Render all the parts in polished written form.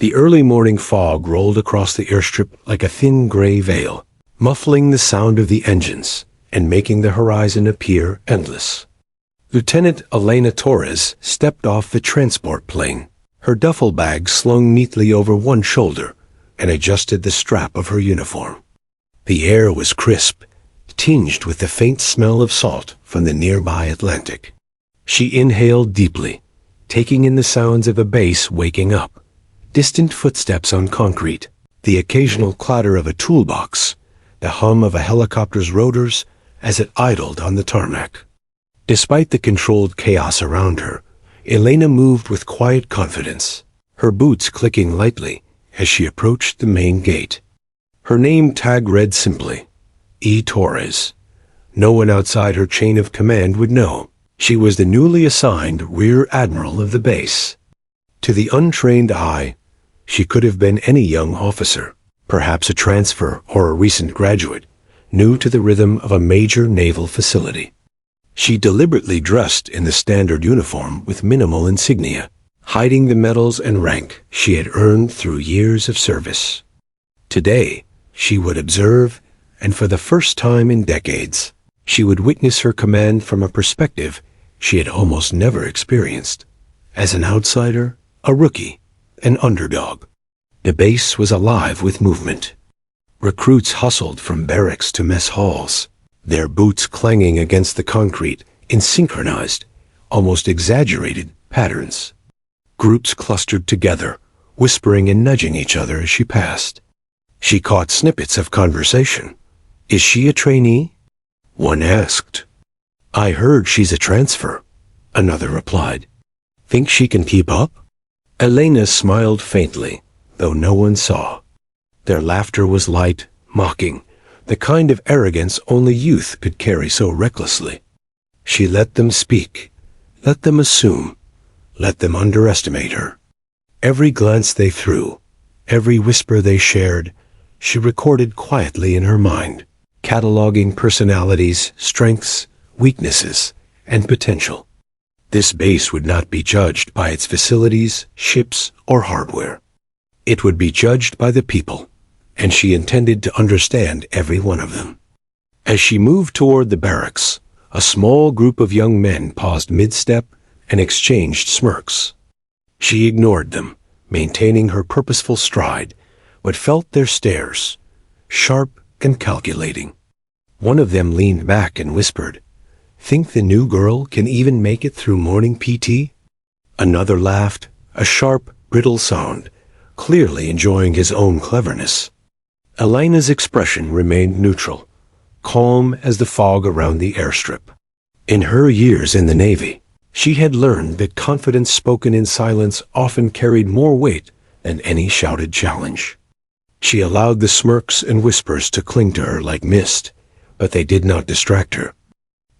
The early morning fog rolled across the airstrip like a thin gray veil, muffling the sound of the engines and making the horizon appear endless. Lieutenant Elena Torres stepped off the transport plane, her duffel bag slung neatly over one shoulder, and adjusted the strap of her uniform. The air was crisp, tinged with the faint smell of salt from the nearby Atlantic. She inhaled deeply, taking in the sounds of the base waking up, distant footsteps on concrete, the occasional clatter of a toolbox, the hum of a helicopter's rotors as it idled on the tarmac. Despite the controlled chaos around her, Elena moved with quiet confidence, her boots clicking lightly as she approached the main gate. Her name tag read simply, E. Torres. No one outside her chain of command would know. She was the newly assigned Rear Admiral of the base. To the untrained eye, she could have been any young officer, perhaps a transfer or a recent graduate, new to the rhythm of a major naval facility. She deliberately dressed in the standard uniform with minimal insignia, hiding the medals and rank she had earned through years of service. Today, she would observe, and for the first time in decades, she would witness her command from a perspective she had almost never experienced. As an outsider, a rookie, an underdog. The base was alive with movement. Recruits hustled from barracks to mess halls, their boots clanging against the concrete in synchronized, almost exaggerated patterns. Groups clustered together, whispering and nudging each other as she passed. She caught snippets of conversation. "Is she a trainee?" one asked. "I heard she's a transfer," another replied. "Think she can keep up?" Elena smiled faintly, though no one saw. Their laughter was light, mocking, the kind of arrogance only youth could carry so recklessly. She let them speak, let them assume, let them underestimate her. Every glance they threw, every whisper they shared, she recorded quietly in her mind, cataloging personalities, strengths, weaknesses, and potential. This base would not be judged by its facilities, ships, or hardware. It would be judged by the people, and she intended to understand every one of them. As she moved toward the barracks, a small group of young men paused mid-step and exchanged smirks. She ignored them, maintaining her purposeful stride, but felt their stares, sharp and calculating. One of them leaned back and whispered, "Think the new girl can even make it through morning PT?" Another laughed, a sharp, brittle sound, clearly enjoying his own cleverness. Elena's expression remained neutral, calm as the fog around the airstrip. In her years in the Navy, she had learned that confidence spoken in silence often carried more weight than any shouted challenge. She allowed the smirks and whispers to cling to her like mist, but they did not distract her.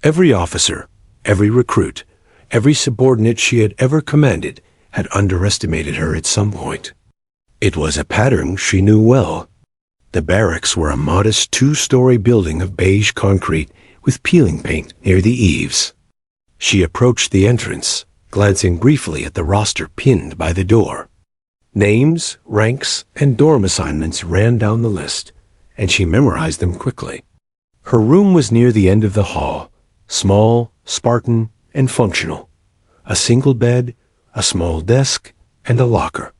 Every officer, every recruit, every subordinate she had ever commanded had underestimated her at some point. It was a pattern she knew well. The barracks were a modest two-story building of beige concrete with peeling paint near the eaves. She approached the entrance, glancing briefly at the roster pinned by the door. Names, ranks, and dorm assignments ran down the list, and she memorized them quickly. Her room was near the end of the hall, small, Spartan, and functional. A single bed, a small desk, and a locker.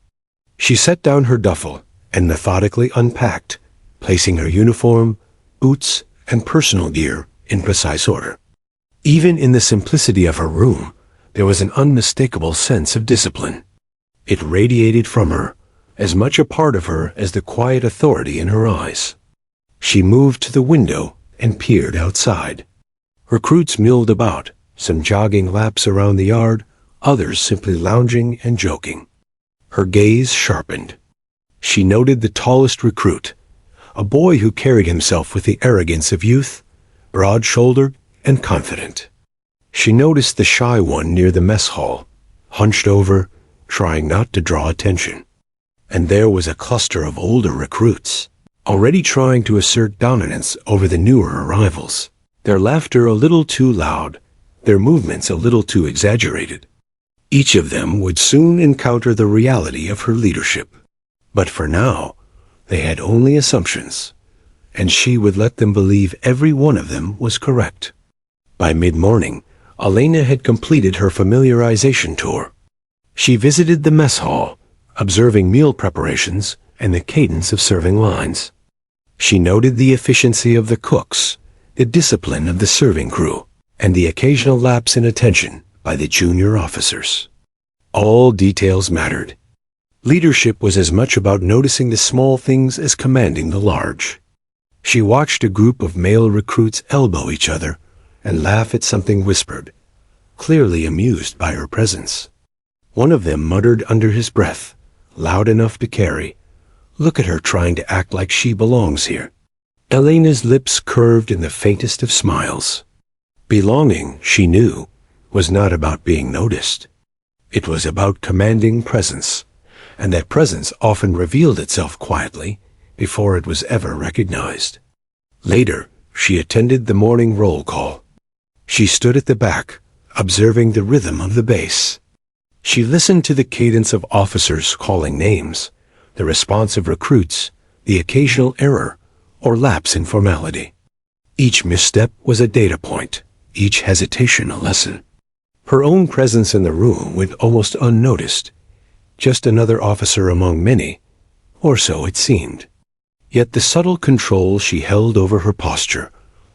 She set down her duffel and methodically unpacked, placing her uniform, boots, and personal gear in precise order. Even in the simplicity of her room, there was an unmistakable sense of discipline. It radiated from her, as much a part of her as the quiet authority in her eyes. She moved to the window and peered outside. Recruits milled about, some jogging laps around the yard, others simply lounging and joking. Her gaze sharpened. She noted the tallest recruit, a boy who carried himself with the arrogance of youth, broad-shouldered and confident. She noticed the shy one near the mess hall, hunched over, trying not to draw attention. And there was a cluster of older recruits, already trying to assert dominance over the newer arrivals, their laughter a little too loud, their movements a little too exaggerated. Each of them would soon encounter the reality of her leadership. But for now, they had only assumptions, and she would let them believe every one of them was correct. By mid-morning, Elena had completed her familiarization tour. She visited the mess hall, observing meal preparations and the cadence of serving lines. She noted the efficiency of the cooks, the discipline of the serving crew, and the occasional lapse in attention by the junior officers. All details mattered. Leadership was as much about noticing the small things as commanding the large. She watched a group of male recruits elbow each other and laugh at something whispered, clearly amused by her presence. One of them muttered under his breath, loud enough to carry, "Look at her trying to act like she belongs here." Elena's lips curved in the faintest of smiles. Belonging, she knew, was not about being noticed. It was about commanding presence, and that presence often revealed itself quietly before it was ever recognized. Later, she attended the morning roll call. She stood at the back, observing the rhythm of the base. She listened to the cadence of officers calling names, the response of recruits, the occasional error or lapse in formality. Each misstep was a data point, each hesitation a lesson. Her own presence in the room went almost unnoticed, just another officer among many, or so it seemed. Yet the subtle control she held over her posture,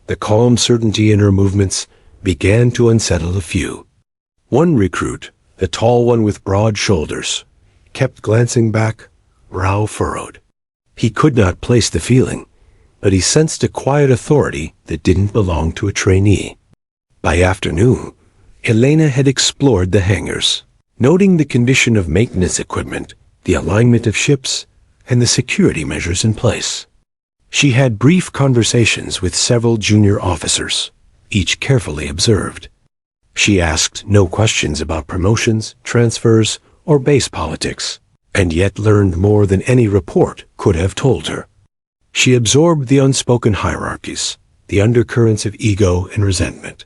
the calm certainty in her movements, began to unsettle a few. One recruit, the tall one with broad shoulders, kept glancing back, brow furrowed. He could not place the feeling, but he sensed a quiet authority that didn't belong to a trainee. By afternoon, Elena had explored the hangars, noting the condition of maintenance equipment, the alignment of ships, and the security measures in place. She had brief conversations with several junior officers, each carefully observed. She asked no questions about promotions, transfers, or base politics, and yet learned more than any report could have told her. She absorbed the unspoken hierarchies, the undercurrents of ego and resentment,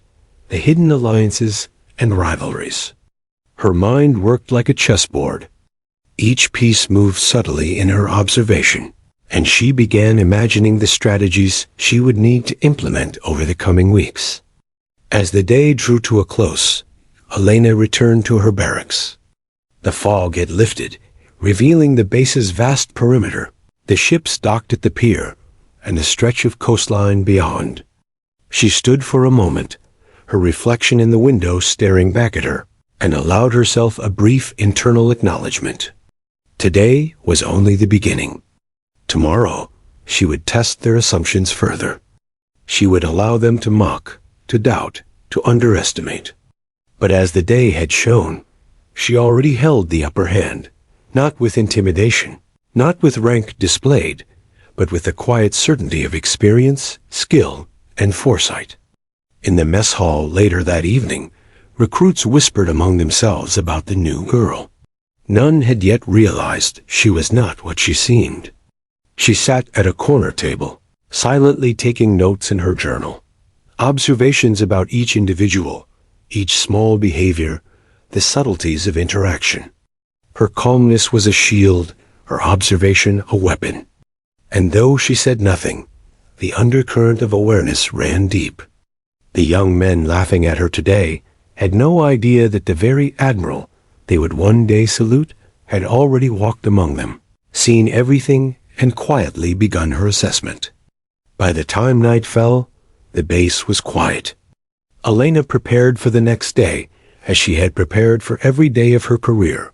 the hidden alliances and rivalries. Her mind worked like a chessboard. Each piece moved subtly in her observation, and she began imagining the strategies she would need to implement over the coming weeks. As the day drew to a close, Elena returned to her barracks. The fog had lifted, revealing the base's vast perimeter, the ships docked at the pier, and the stretch of coastline beyond. She stood for a moment, her reflection in the window staring back at her, and allowed herself a brief internal acknowledgement. Today was only the beginning. Tomorrow, she would test their assumptions further. She would allow them to mock, to doubt, to underestimate. But as the day had shown, she already held the upper hand, not with intimidation, not with rank displayed, but with the quiet certainty of experience, skill, and foresight. In the mess hall later that evening, recruits whispered among themselves about the new girl. None had yet realized she was not what she seemed. She sat at a corner table, silently taking notes in her journal, observations about each individual, each small behavior, the subtleties of interaction. Her calmness was a shield, her observation a weapon. And though she said nothing, the undercurrent of awareness ran deep. The young men laughing at her today had no idea that the very Admiral they would one day salute had already walked among them, seen everything, and quietly begun her assessment. By the time night fell, the base was quiet. Elena prepared for the next day as she had prepared for every day of her career,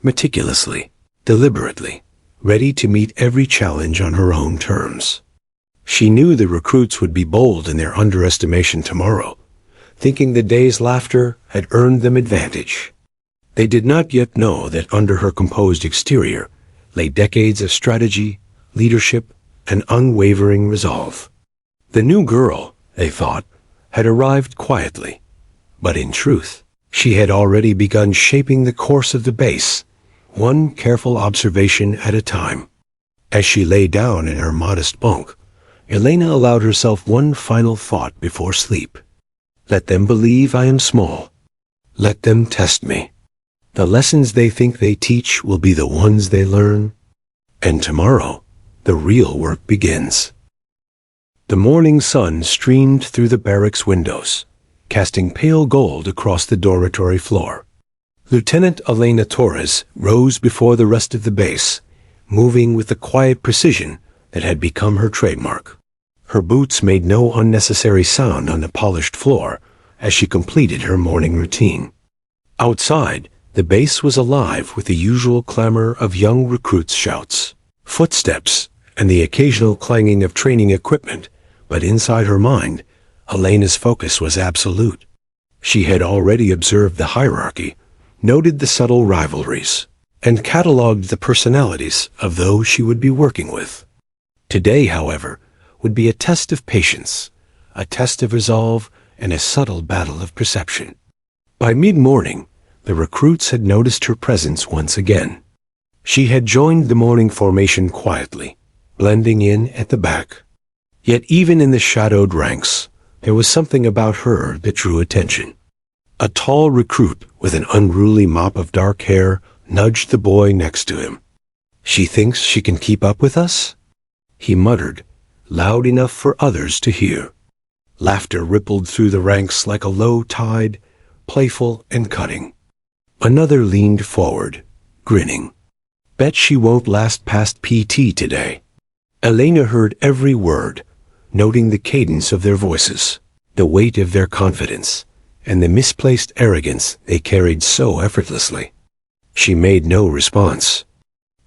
meticulously, deliberately, ready to meet every challenge on her own terms. She knew the recruits would be bold in their underestimation tomorrow, thinking the day's laughter had earned them advantage. They did not yet know that under her composed exterior lay decades of strategy, leadership, and unwavering resolve. The new girl, they thought, had arrived quietly, but in truth, she had already begun shaping the course of the base, one careful observation at a time. As she lay down in her modest bunk, Elena allowed herself one final thought before sleep. Let them believe I am small. Let them test me. The lessons they think they teach will be the ones they learn. And tomorrow, the real work begins. The morning sun streamed through the barracks windows, casting pale gold across the dormitory floor. Lieutenant Elena Torres rose before the rest of the base, moving with the quiet precision that had become her trademark. Her boots made no unnecessary sound on the polished floor as she completed her morning routine. Outside, the base was alive with the usual clamor of young recruits' shouts, footsteps, and the occasional clanging of training equipment, but inside her mind, Elena's focus was absolute. She had already observed the hierarchy, noted the subtle rivalries, and catalogued the personalities of those she would be working with. Today, however, would be a test of patience, a test of resolve, and a subtle battle of perception. By mid-morning, the recruits had noticed her presence once again. She had joined the morning formation quietly, blending in at the back. Yet even in the shadowed ranks, there was something about her that drew attention. A tall recruit with an unruly mop of dark hair nudged the boy next to him. "She thinks she can keep up with us?" he muttered, loud enough for others to hear. Laughter rippled through the ranks like a low tide, playful and cutting. Another leaned forward, grinning. "Bet she won't last past PT today." Elena heard every word, noting the cadence of their voices, the weight of their confidence, and the misplaced arrogance they carried so effortlessly. She made no response.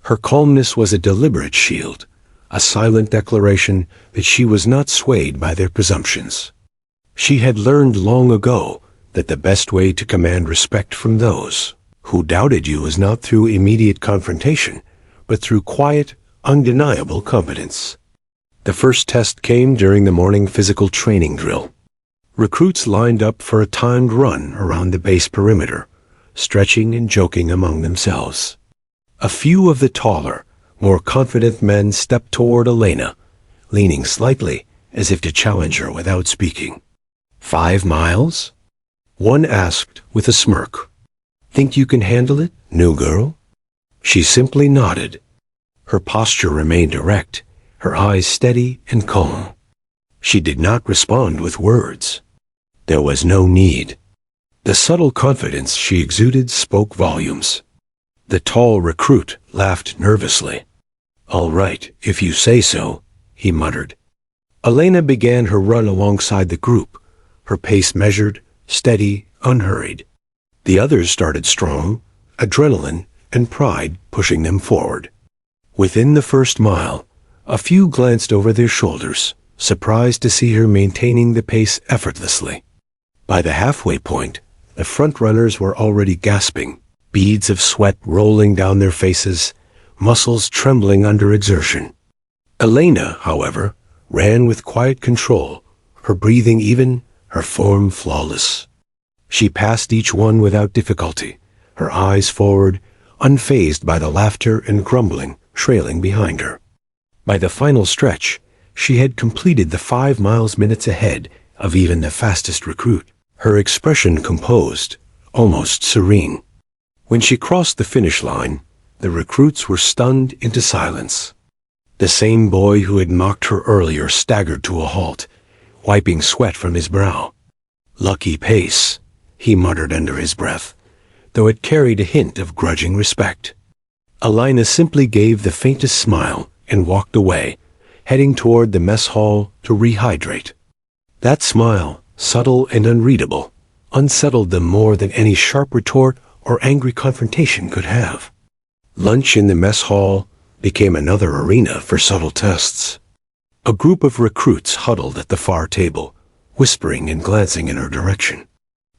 Her calmness was a deliberate shield, a silent declaration that she was not swayed by their presumptions. She had learned long ago that the best way to command respect from those who doubted you is not through immediate confrontation, but through quiet, undeniable competence. The first test came during the morning physical training drill. Recruits lined up for a timed run around the base perimeter, stretching and joking among themselves. A few of the taller, more confident men stepped toward Elena, leaning slightly as if to challenge her without speaking. 5 miles? One asked with a smirk. "Think you can handle it, new girl?" She simply nodded. Her posture remained erect, her eyes steady and calm. She did not respond with words. There was no need. The subtle confidence she exuded spoke volumes. The tall recruit laughed nervously. "All right, if you say so," he muttered. Elena began her run alongside the group, her pace measured, steady, unhurried. The others started strong, adrenaline and pride pushing them forward. Within the first mile, a few glanced over their shoulders, surprised to see her maintaining the pace effortlessly. By the halfway point, the front runners were already gasping, beads of sweat rolling down their faces, muscles trembling under exertion. Elena, however, ran with quiet control, her breathing even, her form flawless. She passed each one without difficulty, her eyes forward, unfazed by the laughter and grumbling trailing behind her. By the final stretch, she had completed the 5 miles minutes ahead of even the fastest recruit, her expression composed, almost serene. When she crossed the finish line, the recruits were stunned into silence. The same boy who had mocked her earlier staggered to a halt, wiping sweat from his brow. "Lucky pace," he muttered under his breath, though it carried a hint of grudging respect. Elena simply gave the faintest smile and walked away, heading toward the mess hall to rehydrate. That smile, subtle and unreadable, unsettled them more than any sharp retort or angry confrontation could have. Lunch in the mess hall became another arena for subtle tests. A group of recruits huddled at the far table, whispering and glancing in her direction.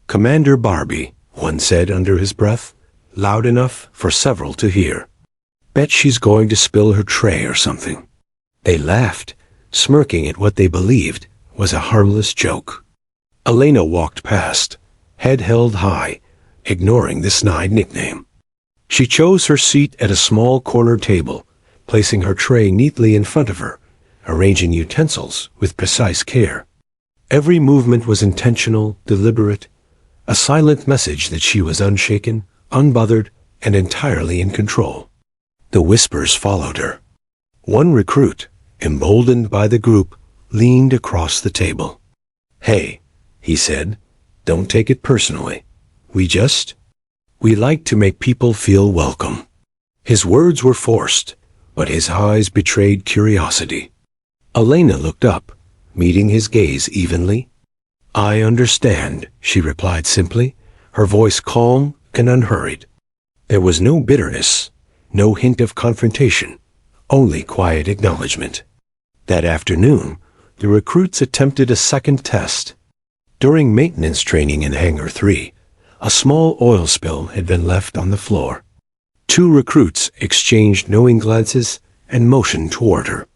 "Commander Barbie," one said under his breath, loud enough for several to hear. "Bet she's going to spill her tray or something." They laughed, smirking at what they believed was a harmless joke. Elena walked past, head held high, ignoring the snide nickname. She chose her seat at a small corner table, placing her tray neatly in front of her, arranging utensils with precise care. Every movement was intentional, deliberate, a silent message that she was unshaken, unbothered, and entirely in control. The whispers followed her. One recruit, emboldened by the group, leaned across the table. "Hey," he said, "don't take it personally. We like to make people feel welcome." His words were forced, but his eyes betrayed curiosity. Elena looked up, meeting his gaze evenly. "I understand," she replied simply, her voice calm and unhurried. There was no bitterness, no hint of confrontation, only quiet acknowledgement. That afternoon, the recruits attempted a second test. During maintenance training in Hangar 3, a small oil spill had been left on the floor. Two recruits exchanged knowing glances and motioned toward her.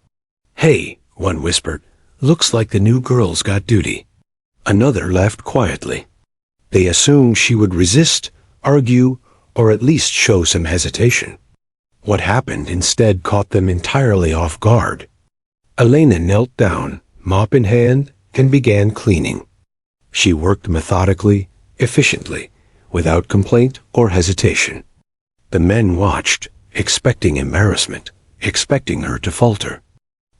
"Hey," one whispered, "looks like the new girl's got duty." Another laughed quietly. They assumed she would resist, argue, or at least show some hesitation. What happened instead caught them entirely off guard. Elena knelt down, mop in hand, and began cleaning. She worked methodically, efficiently, without complaint or hesitation. The men watched, expecting embarrassment, expecting her to falter.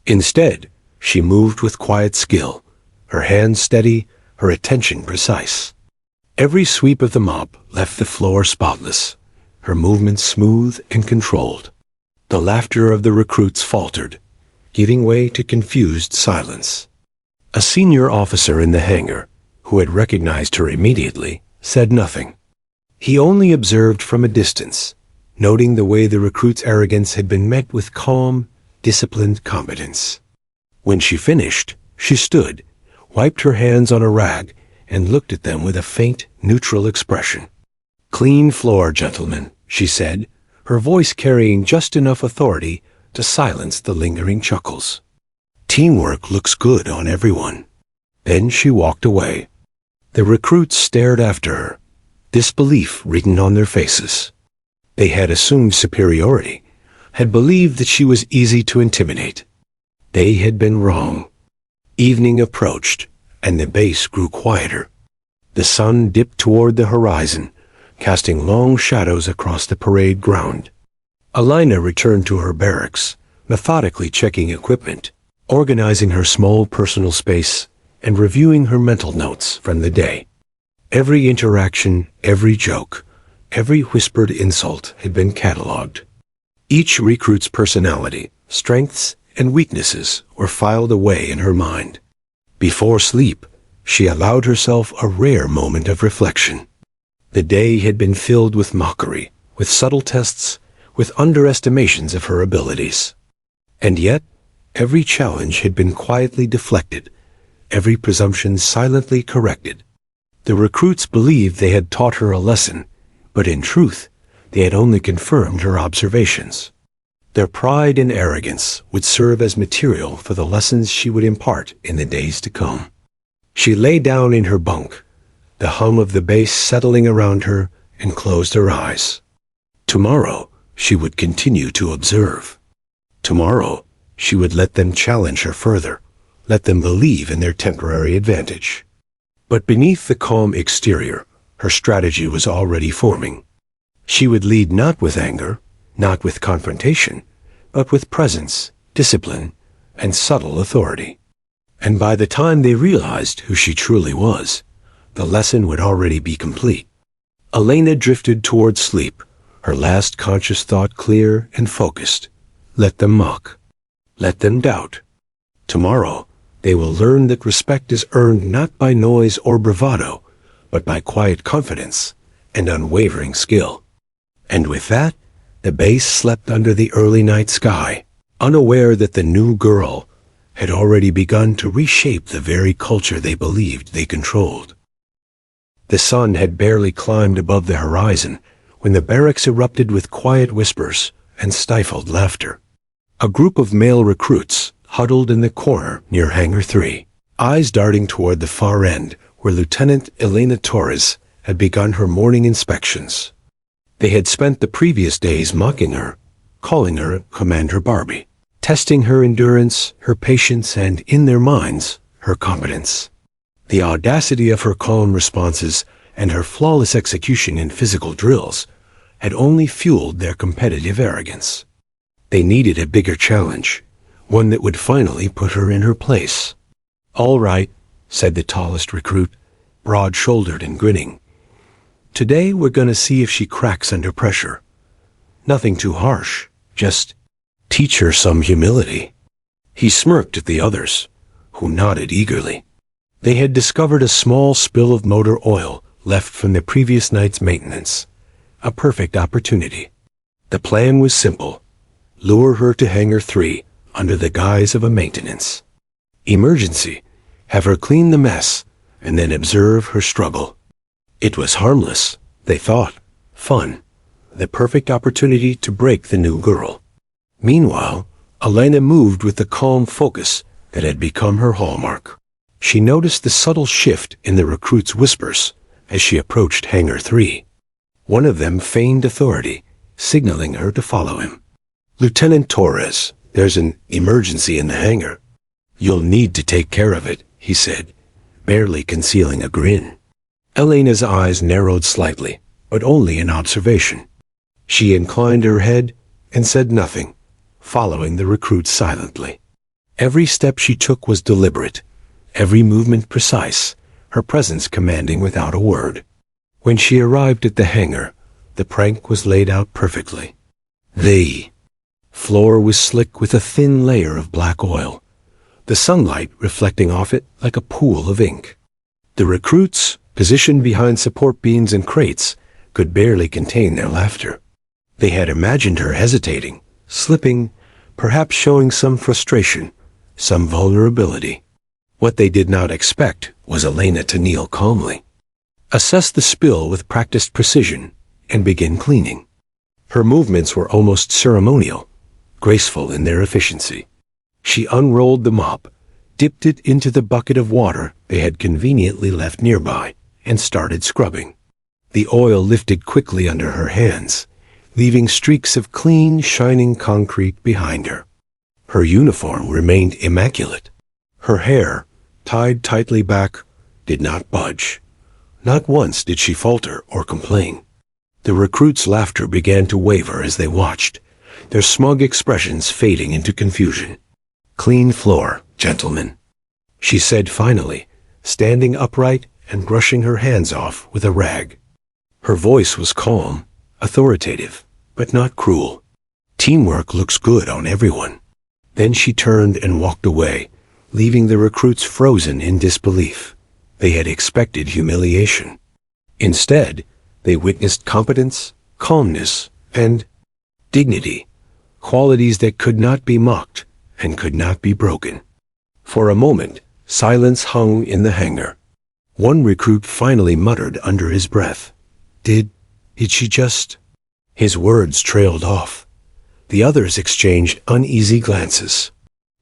Instead, she moved with quiet skill, her hands steady, her attention precise. Every sweep of the mop left the floor spotless, her movements smooth and controlled. The laughter of the recruits faltered, giving way to confused silence. A senior officer in the hangar, who had recognized her immediately, said nothing. He only observed from a distance, noting the way the recruit's arrogance had been met with calm, disciplined competence. When she finished, she stood, wiped her hands on a rag, and looked at them with a faint, neutral expression. "Clean floor, gentlemen," she said, her voice carrying just enough authority to silence the lingering chuckles. "Teamwork looks good on everyone." Then she walked away. The recruits stared after her, disbelief written on their faces. They had assumed superiority, had believed that she was easy to intimidate. They had been wrong. Evening approached, and the base grew quieter. The sun dipped toward the horizon, casting long shadows across the parade ground. Elena returned to her barracks, methodically checking equipment, organizing her small personal space, and reviewing her mental notes from the day. Every interaction, every joke, every whispered insult had been catalogued. Each recruit's personality, strengths, and weaknesses were filed away in her mind. Before sleep, she allowed herself a rare moment of reflection. The day had been filled with mockery, with subtle tests, with underestimations of her abilities. And yet, every challenge had been quietly deflected, every presumption silently corrected. The recruits believed they had taught her a lesson, but in truth, they had only confirmed her observations. Their pride and arrogance would serve as material for the lessons she would impart in the days to come. She lay down in her bunk, the hum of the base settling around her, and closed her eyes. Tomorrow, she would continue to observe. Tomorrow, she would let them challenge her further, let them believe in their temporary advantage. But beneath the calm exterior, her strategy was already forming. She would lead not with anger, not with confrontation, but with presence, discipline, and subtle authority. And by the time they realized who she truly was, the lesson would already be complete. Elena drifted toward sleep, her last conscious thought clear and focused. Let them mock. Let them doubt. Tomorrow, they will learn that respect is earned not by noise or bravado, but by quiet confidence and unwavering skill. And with that, the base slept under the early night sky, unaware that the new girl had already begun to reshape the very culture they believed they controlled. The sun had barely climbed above the horizon when the barracks erupted with quiet whispers and stifled laughter. A group of male recruits huddled in the corner near Hangar 3, eyes darting toward the far end where Lieutenant Elena Torres had begun her morning inspections. They had spent the previous days mocking her, calling her Commander Barbie, testing her endurance, her patience, and, in their minds, her competence. The audacity of her calm responses and her flawless execution in physical drills had only fueled their competitive arrogance. They needed a bigger challenge, one that would finally put her in her place. "All right," said the tallest recruit, broad-shouldered and grinning. "Today we're going to see if she cracks under pressure. Nothing too harsh, just teach her some humility." He smirked at the others, who nodded eagerly. They had discovered a small spill of motor oil left from the previous night's maintenance. A perfect opportunity. The plan was simple. Lure her to Hangar 3 under the guise of a maintenance. Emergency. Have her clean the mess, and then observe her struggle. It was harmless, they thought. Fun. The perfect opportunity to break the new girl. Meanwhile, Elena moved with the calm focus that had become her hallmark. She noticed the subtle shift in the recruits' whispers as she approached Hangar 3. One of them feigned authority, signaling her to follow him. "Lieutenant Torres, there's an emergency in the hangar. You'll need to take care of it," he said, barely concealing a grin. Elena's eyes narrowed slightly, but only in observation. She inclined her head and said nothing, following the recruit silently. Every step she took was deliberate, every movement precise, her presence commanding without a word. When she arrived at the hangar, the prank was laid out perfectly. The floor was slick with a thin layer of black oil, the sunlight reflecting off it like a pool of ink. The recruits, positioned behind support beams and crates, could barely contain their laughter. They had imagined her hesitating, slipping, perhaps showing some frustration, some vulnerability. What they did not expect was Elena to kneel calmly, assess the spill with practiced precision, and begin cleaning. Her movements were almost ceremonial, graceful in their efficiency. She unrolled the mop, dipped it into the bucket of water they had conveniently left nearby, and started scrubbing. The oil lifted quickly under her hands, leaving streaks of clean, shining concrete behind her. Her uniform remained immaculate. Her hair, tied tightly back, did not budge. Not once did she falter or complain. The recruits' laughter began to waver as they watched, their smug expressions fading into confusion. "Clean floor, gentlemen," she said finally, standing upright and brushing her hands off with a rag. Her voice was calm, authoritative, but not cruel. "Teamwork looks good on everyone." Then she turned and walked away, leaving the recruits frozen in disbelief. They had expected humiliation. Instead, they witnessed competence, calmness, and dignity, qualities that could not be mocked and could not be broken. For a moment, silence hung in the hangar. One recruit finally muttered under his breath, Did she just... His words trailed off. The others exchanged uneasy glances.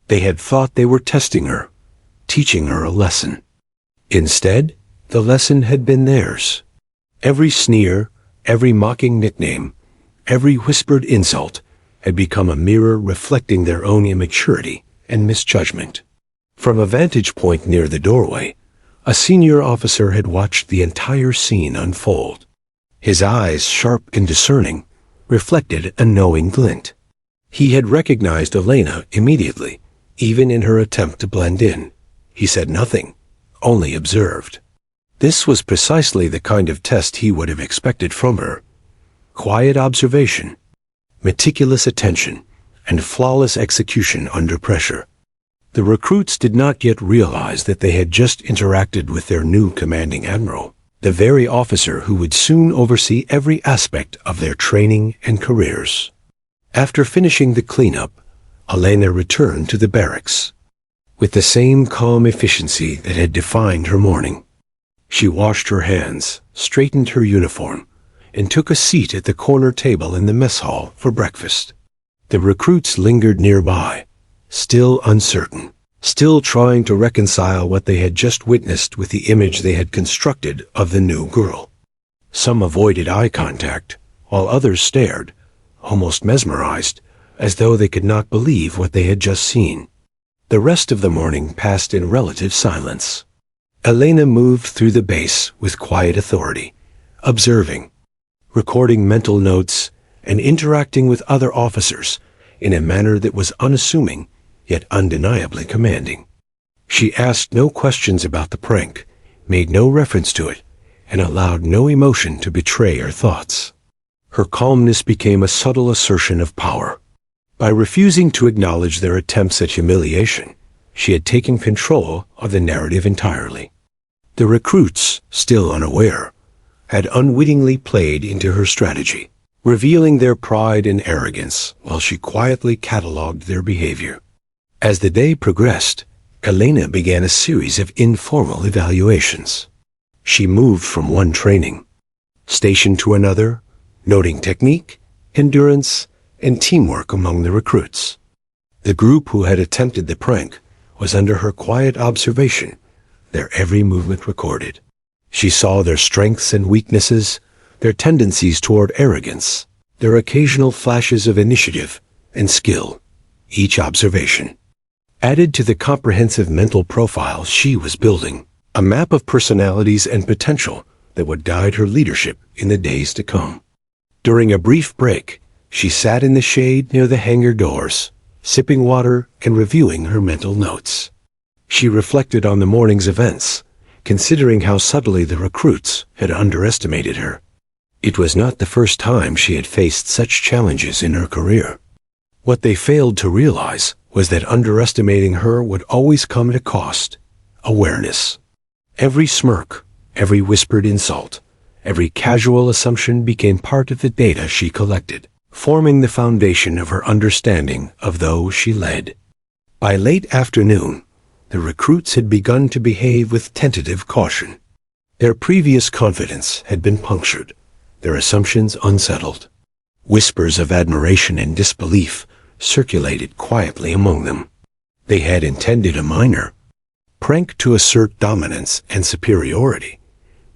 They had thought they were testing her, teaching her a lesson. Instead, the lesson had been theirs. Every sneer, every mocking nickname, every whispered insult had become a mirror reflecting their own immaturity and misjudgment. From a vantage point near the doorway, a senior officer had watched the entire scene unfold. His eyes, sharp and discerning, reflected a knowing glint. He had recognized Elena immediately, even in her attempt to blend in. He said nothing, only observed. This was precisely the kind of test he would have expected from her. Quiet observation, meticulous attention, and flawless execution under pressure. The recruits did not yet realize that they had just interacted with their new commanding admiral, the very officer who would soon oversee every aspect of their training and careers. After finishing the cleanup, Elena returned to the barracks. With the same calm efficiency that had defined her morning, she washed her hands, straightened her uniform, and took a seat at the corner table in the mess hall for breakfast. The recruits lingered nearby, still uncertain, still trying to reconcile what they had just witnessed with the image they had constructed of the new girl. Some avoided eye contact, while others stared, almost mesmerized, as though they could not believe what they had just seen. The rest of the morning passed in relative silence. Elena moved through the base with quiet authority, observing, recording mental notes, and interacting with other officers in a manner that was unassuming, yet undeniably commanding. She asked no questions about the prank, made no reference to it, and allowed no emotion to betray her thoughts. Her calmness became a subtle assertion of power. By refusing to acknowledge their attempts at humiliation, she had taken control of the narrative entirely. The recruits, still unaware, had unwittingly played into her strategy, revealing their pride and arrogance while she quietly catalogued their behavior. As the day progressed, Elena began a series of informal evaluations. She moved from one training station to another, noting technique, endurance, and teamwork among the recruits. The group who had attempted the prank was under her quiet observation, their every movement recorded. She saw their strengths and weaknesses, their tendencies toward arrogance, their occasional flashes of initiative and skill. Each observation added to the comprehensive mental profile she was building, a map of personalities and potential that would guide her leadership in the days to come. During a brief break, she sat in the shade near the hangar doors, sipping water and reviewing her mental notes. She reflected on the morning's events, considering how subtly the recruits had underestimated her. It was not the first time she had faced such challenges in her career. What they failed to realize was that underestimating her would always come at a cost: awareness. Every smirk, every whispered insult, every casual assumption became part of the data she collected, forming the foundation of her understanding of those she led. By late afternoon, the recruits had begun to behave with tentative caution. Their previous confidence had been punctured, their assumptions unsettled. Whispers of admiration and disbelief circulated quietly among them. They had intended a minor prank to assert dominance and superiority,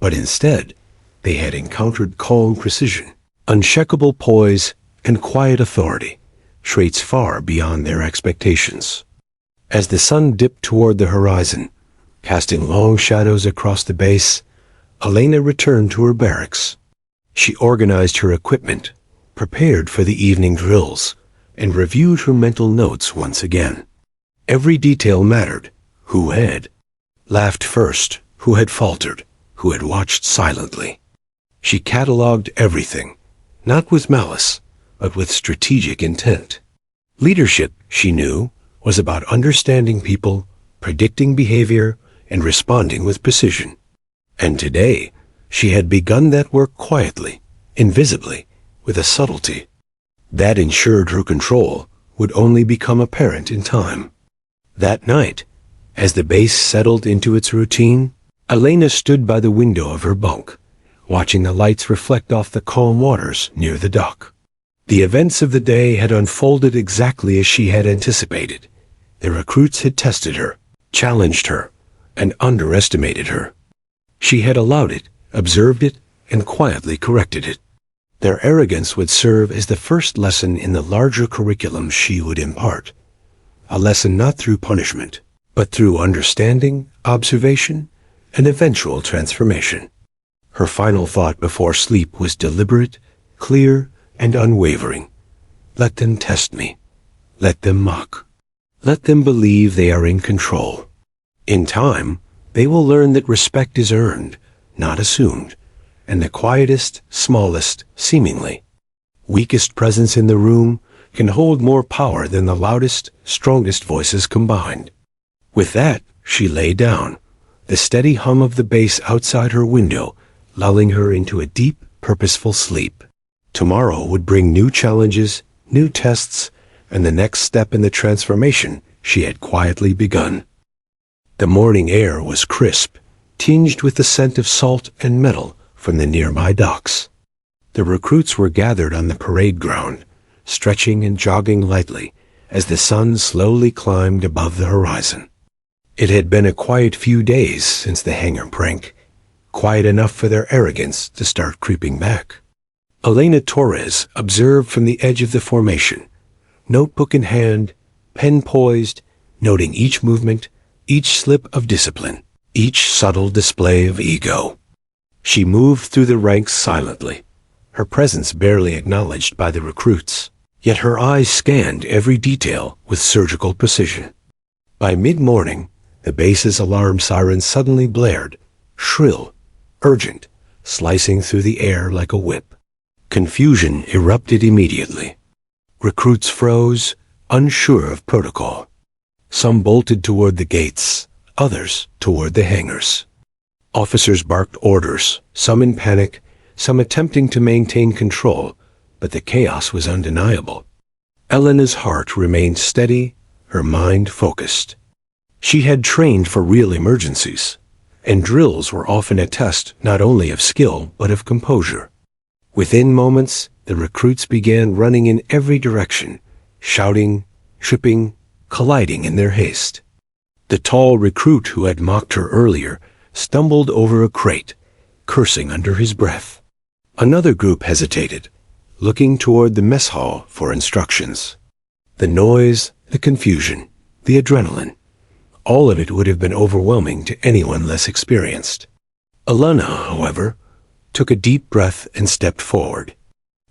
but instead they had encountered calm precision, unshakable poise, and quiet authority, traits far beyond their expectations. As the sun dipped toward the horizon, casting long shadows across the base, Elena returned to her barracks. She organized her equipment, prepared for the evening drills, and reviewed her mental notes once again. Every detail mattered: who had laughed first, who had faltered, who had watched silently. She cataloged everything, not with malice, but with strategic intent. Leadership, she knew, was about understanding people, predicting behavior, and responding with precision. And today, she had begun that work quietly, invisibly, with a subtlety that ensured her control would only become apparent in time. That night, as the base settled into its routine, Elena stood by the window of her bunk, watching the lights reflect off the calm waters near the dock. The events of the day had unfolded exactly as she had anticipated. The recruits had tested her, challenged her, and underestimated her. She had allowed it, observed it, and quietly corrected it. Their arrogance would serve as the first lesson in the larger curriculum she would impart. A lesson not through punishment, but through understanding, observation, and eventual transformation. Her final thought before sleep was deliberate, clear, and unwavering. Let them test me. Let them mock. Let them believe they are in control. In time, they will learn that respect is earned, not assumed, and the quietest, smallest, seemingly weakest presence in the room can hold more power than the loudest, strongest voices combined. With that, she lay down, the steady hum of the bass outside her window lulling her into a deep, purposeful sleep. Tomorrow would bring new challenges, new tests, and the next step in the transformation she had quietly begun. The morning air was crisp, tinged with the scent of salt and metal from the nearby docks. The recruits were gathered on the parade ground, stretching and jogging lightly as the sun slowly climbed above the horizon. It had been a quiet few days since the hangar prank, quiet enough for their arrogance to start creeping back. Elena Torres observed from the edge of the formation, notebook in hand, pen poised, noting each movement, each slip of discipline, each subtle display of ego. She moved through the ranks silently, her presence barely acknowledged by the recruits. yet her eyes scanned every detail with surgical precision. By mid-morning, the base's alarm siren suddenly blared, shrill, urgent, slicing through the air like a whip. Confusion erupted immediately. Recruits froze, unsure of protocol. Some bolted toward the gates, others toward the hangars. Officers barked orders, some in panic, some attempting to maintain control, but the chaos was undeniable. Elena's heart remained steady, her mind focused. She had trained for real emergencies, and drills were often a test not only of skill but of composure. Within moments, the recruits began running in every direction, shouting, tripping, colliding in their haste. The tall recruit who had mocked her earlier stumbled over a crate, cursing under his breath. Another group hesitated, looking toward the mess hall for instructions. The noise, the confusion, the adrenaline, all of it would have been overwhelming to anyone less experienced. Elena, however, took a deep breath and stepped forward.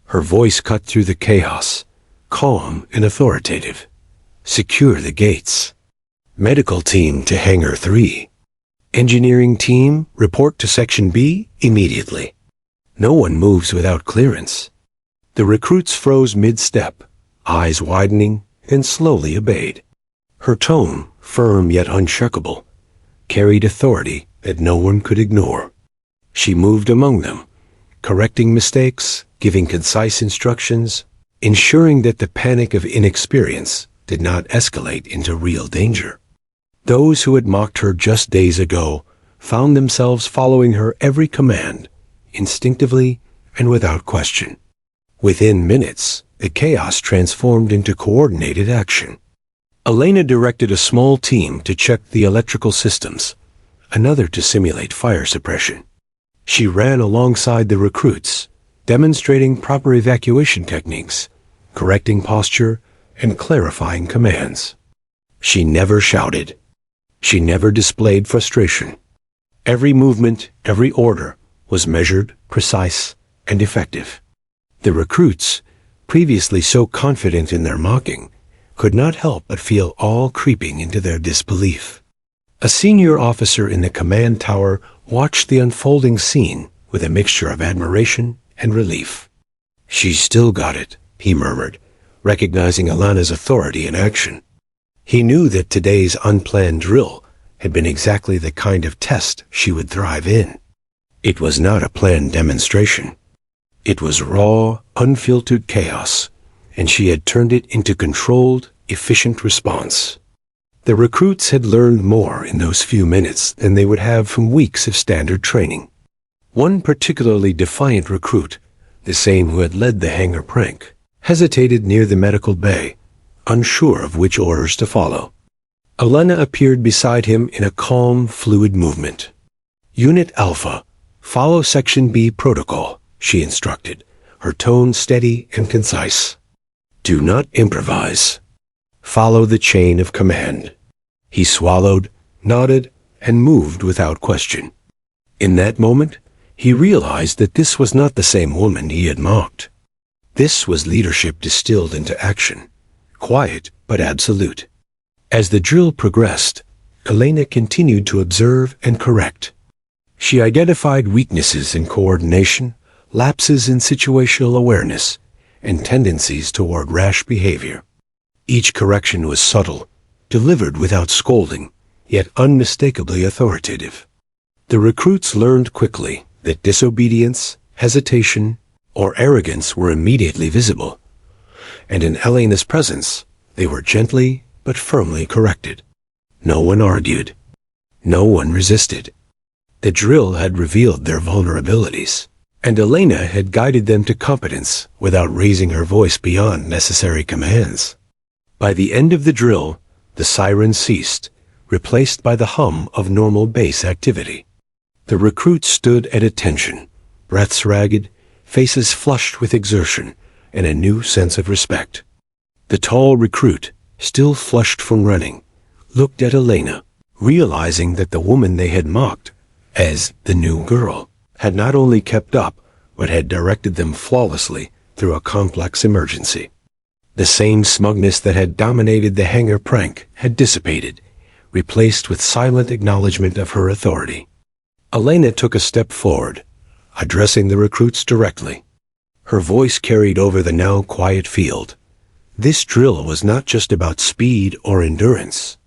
Her voice cut through the chaos, calm and authoritative. Secure the gates. Medical team to Hangar 3. Engineering team, report to Section B immediately. No one moves without clearance. The recruits froze mid-step, eyes widening, and slowly obeyed. Her tone, firm yet unshakable, carried authority that no one could ignore. She moved among them, correcting mistakes, giving concise instructions, ensuring that the panic of inexperience did not escalate into real danger. Those who had mocked her just days ago found themselves following her every command, instinctively and without question. Within minutes, the chaos transformed into coordinated action. Elena directed a small team to check the electrical systems, another to simulate fire suppression. She ran alongside the recruits, demonstrating proper evacuation techniques, correcting posture, and clarifying commands. She never shouted. She never displayed frustration. Every movement, every order was measured, precise, and effective. The recruits, previously so confident in their mocking, could not help but feel awe creeping into their disbelief. A senior officer in the command tower watched the unfolding scene with a mixture of admiration and relief. "She's still got it," he murmured, recognizing Elena's authority in action. He knew that today's unplanned drill had been exactly the kind of test she would thrive in. It was not a planned demonstration. It was raw, unfiltered chaos, and she had turned it into controlled, efficient response. The recruits had learned more in those few minutes than they would have from weeks of standard training. One particularly defiant recruit, the same who had led the hangar prank, hesitated near the medical bay, unsure of which orders to follow. Elena appeared beside him in a calm, fluid movement. "Unit Alpha, follow Section B protocol," she instructed, her tone steady and concise. "Do not improvise. Follow the chain of command." He swallowed, nodded, and moved without question. In that moment, he realized that this was not the same woman he had mocked. This was leadership distilled into action, quiet but absolute. As the drill progressed, Elena continued to observe and correct. She identified weaknesses in coordination, lapses in situational awareness, and tendencies toward rash behavior. Each correction was subtle, delivered without scolding, yet unmistakably authoritative. The recruits learned quickly that disobedience, hesitation, or arrogance were immediately visible, and in Elena's presence, they were gently but firmly corrected. No one argued. No one resisted. The drill had revealed their vulnerabilities, and Elena had guided them to competence without raising her voice beyond necessary commands. By the end of the drill, the siren ceased, replaced by the hum of normal base activity. The recruits stood at attention, breaths ragged, faces flushed with exertion, and a new sense of respect. The tall recruit, still flushed from running, looked at Elena, realizing that the woman they had mocked as the new girl had not only kept up, but had directed them flawlessly through a complex emergency. The same smugness that had dominated the hangar prank had dissipated, replaced with silent acknowledgement of her authority. Elena took a step forward, addressing the recruits directly. Her voice carried over the now quiet field. This drill was not just about speed or endurance.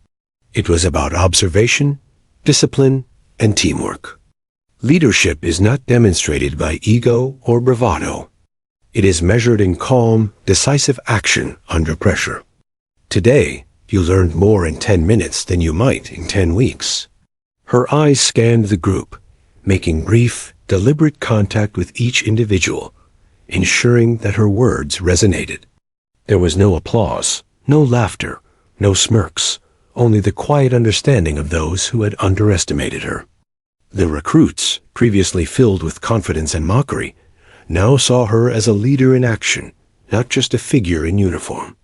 It was about observation, discipline, and teamwork. Leadership is not demonstrated by ego or bravado. It is measured in calm, decisive action under pressure. Today, you learned more in 10 minutes than you might in 10 weeks. Her eyes scanned the group, making brief, deliberate contact with each individual, ensuring that her words resonated. There was no applause, no laughter, no smirks, only the quiet understanding of those who had underestimated her. The recruits, previously filled with confidence and mockery, now saw her as a leader in action, not just a figure in uniform.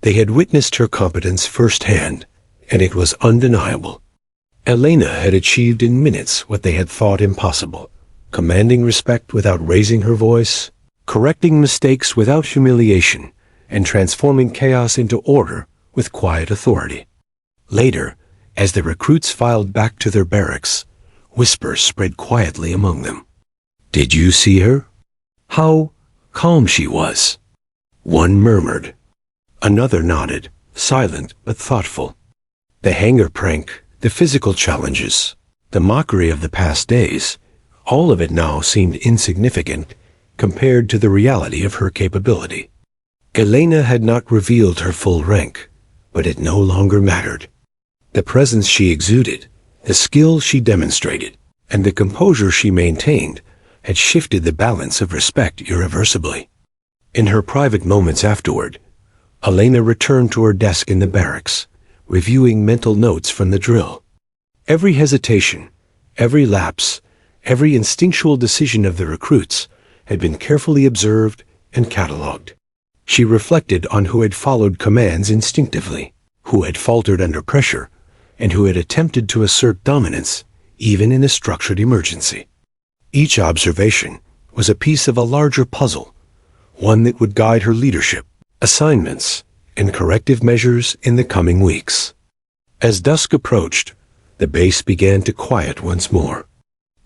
They had witnessed her competence firsthand, and it was undeniable. Elena had achieved in minutes what they had thought impossible, commanding respect without raising her voice, correcting mistakes without humiliation, and transforming chaos into order with quiet authority. Later, as the recruits filed back to their barracks, whispers spread quietly among them. "Did you see her? How calm she was." One murmured. Another nodded, silent but thoughtful. The hangar prank, the physical challenges, the mockery of the past days, all of it now seemed insignificant compared to the reality of her capability. Elena had not revealed her full rank, but it no longer mattered. The presence she exuded, the skill she demonstrated, and the composure she maintained had shifted the balance of respect irreversibly. In her private moments afterward, Elena returned to her desk in the barracks, reviewing mental notes from the drill. Every hesitation, every lapse, every instinctual decision of the recruits had been carefully observed and catalogued. She reflected on who had followed commands instinctively, who had faltered under pressure, and who had attempted to assert dominance even in a structured emergency. Each observation was a piece of a larger puzzle, one that would guide her leadership, assignments, and corrective measures in the coming weeks. As dusk approached, the base began to quiet once more.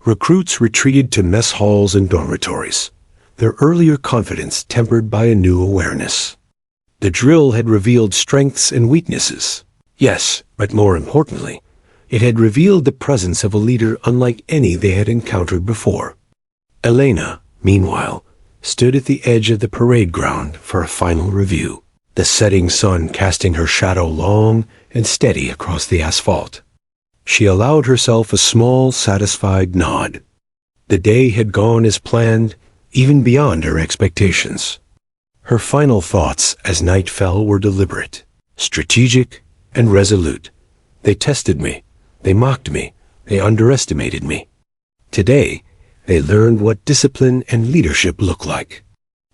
Recruits retreated to mess halls and dormitories, their earlier confidence tempered by a new awareness. The drill had revealed strengths and weaknesses. Yes, but more importantly, it had revealed the presence of a leader unlike any they had encountered before. Elena, meanwhile, stood at the edge of the parade ground for a final review, the setting sun casting her shadow long and steady across the asphalt. She allowed herself a small, satisfied nod. The day had gone as planned, even beyond her expectations. Her final thoughts as night fell were deliberate, strategic, and resolute. They tested me, they mocked me, they underestimated me. Today, they learned what discipline and leadership look like.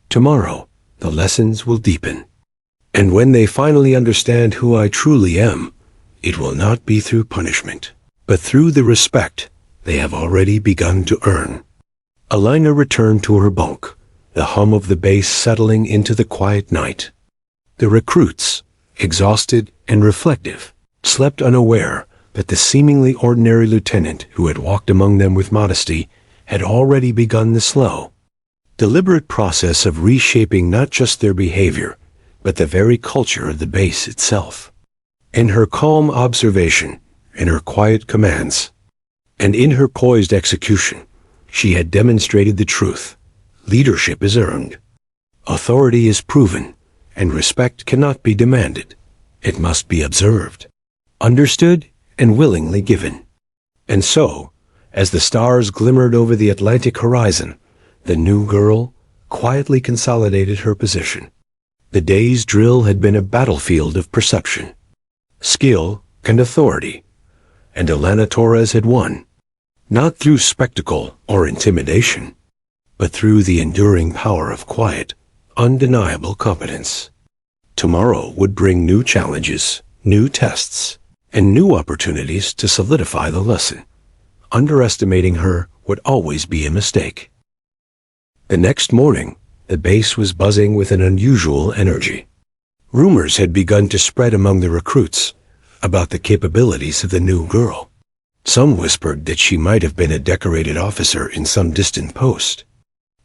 Tomorrow, the lessons will deepen. And when they finally understand who I truly am, it will not be through punishment, but through the respect they have already begun to earn. Elena returned to her bunk, the hum of the base settling into the quiet night. The recruits, exhausted and reflective, slept unaware that the seemingly ordinary lieutenant who had walked among them with modesty had already begun the slow, deliberate process of reshaping not just their behavior, but the very culture of the base itself. In her calm observation, in her quiet commands, and in her poised execution, she had demonstrated the truth. Leadership is earned. Authority is proven, and respect cannot be demanded. It must be observed, understood, and willingly given. And so, as the stars glimmered over the Atlantic horizon, the new girl quietly consolidated her position. The day's drill had been a battlefield of perception, skill, and authority, and Elena Torres had won, not through spectacle or intimidation, but through the enduring power of quiet, undeniable competence. Tomorrow would bring new challenges, new tests, and new opportunities to solidify the lesson. Underestimating her would always be a mistake. The next morning, the base was buzzing with an unusual energy. Rumors had begun to spread among the recruits about the capabilities of the new girl. Some whispered that she might have been a decorated officer in some distant post.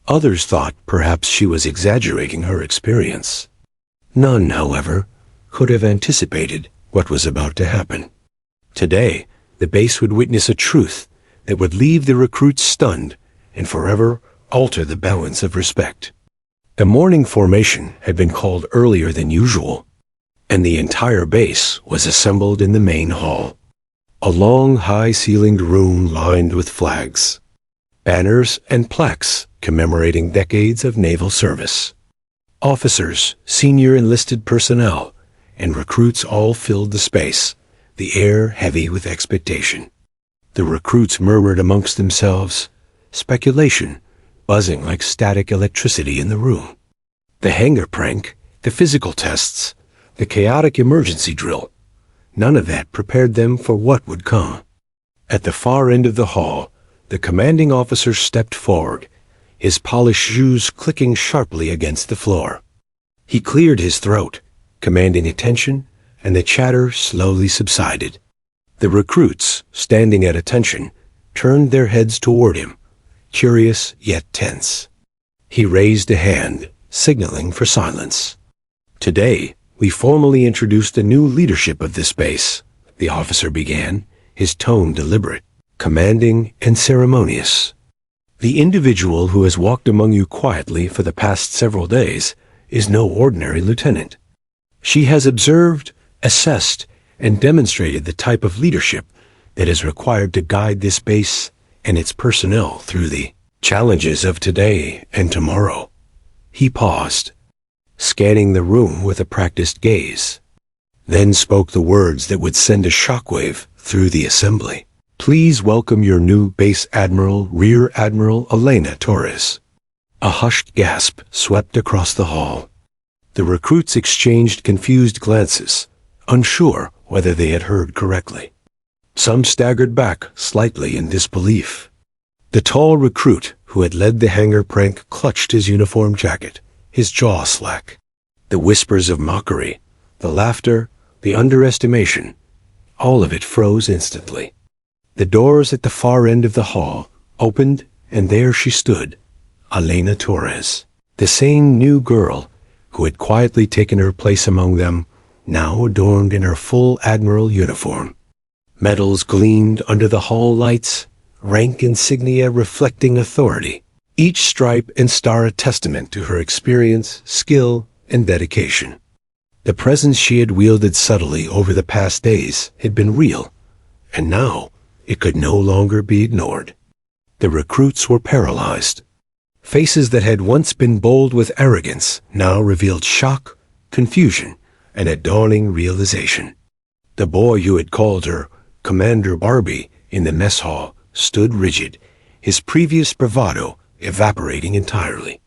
Others thought perhaps she was exaggerating her experience. None, however, could have anticipated what was about to happen. Today, the base would witness a truth that would leave the recruits stunned and forever alter the balance of respect. The morning formation had been called earlier than usual, and the entire base was assembled in the main hall. A long, high-ceilinged room lined with flags, banners, and plaques commemorating decades of naval service. Officers, senior enlisted personnel, and recruits all filled the space, the air heavy with expectation. The recruits murmured amongst themselves, speculation buzzing like static electricity in the room. The hangar prank, the physical tests, the chaotic emergency drill, none of that prepared them for what would come. At the far end of the hall, the commanding officer stepped forward, his polished shoes clicking sharply against the floor. He cleared his throat, commanding attention, and the chatter slowly subsided. The recruits, standing at attention, turned their heads toward him, curious yet tense. He raised a hand, signaling for silence. "Today, we formally introduce the new leadership of this base," the officer began, his tone deliberate, commanding, and ceremonious. "The individual who has walked among you quietly for the past several days is no ordinary lieutenant. She has observed, assessed, and demonstrated the type of leadership that is required to guide this base and its personnel through the challenges of today and tomorrow." He paused, scanning the room with a practiced gaze, then spoke the words that would send a shockwave through the assembly. "Please welcome your new base admiral, Rear Admiral Elena Torres." A hushed gasp swept across the hall. The recruits exchanged confused glances, unsure whether they had heard correctly. Some staggered back slightly in disbelief. The tall recruit who had led the hangar prank clutched his uniform jacket, his jaw slack. The whispers of mockery, the laughter, the underestimation, all of it froze instantly. The doors at the far end of the hall opened, and there she stood, Elena Torres, the same new girl who had quietly taken her place among them, now adorned in her full admiral uniform. Medals gleamed under the hall lights, rank insignia reflecting authority, each stripe and star a testament to her experience, skill, and dedication. The presence she had wielded subtly over the past days had been real, and now it could no longer be ignored. The recruits were paralyzed. Faces that had once been bold with arrogance now revealed shock, confusion, and a dawning realization. The boy who had called her Commander Barbie in the mess hall stood rigid, his previous bravado evaporating entirely.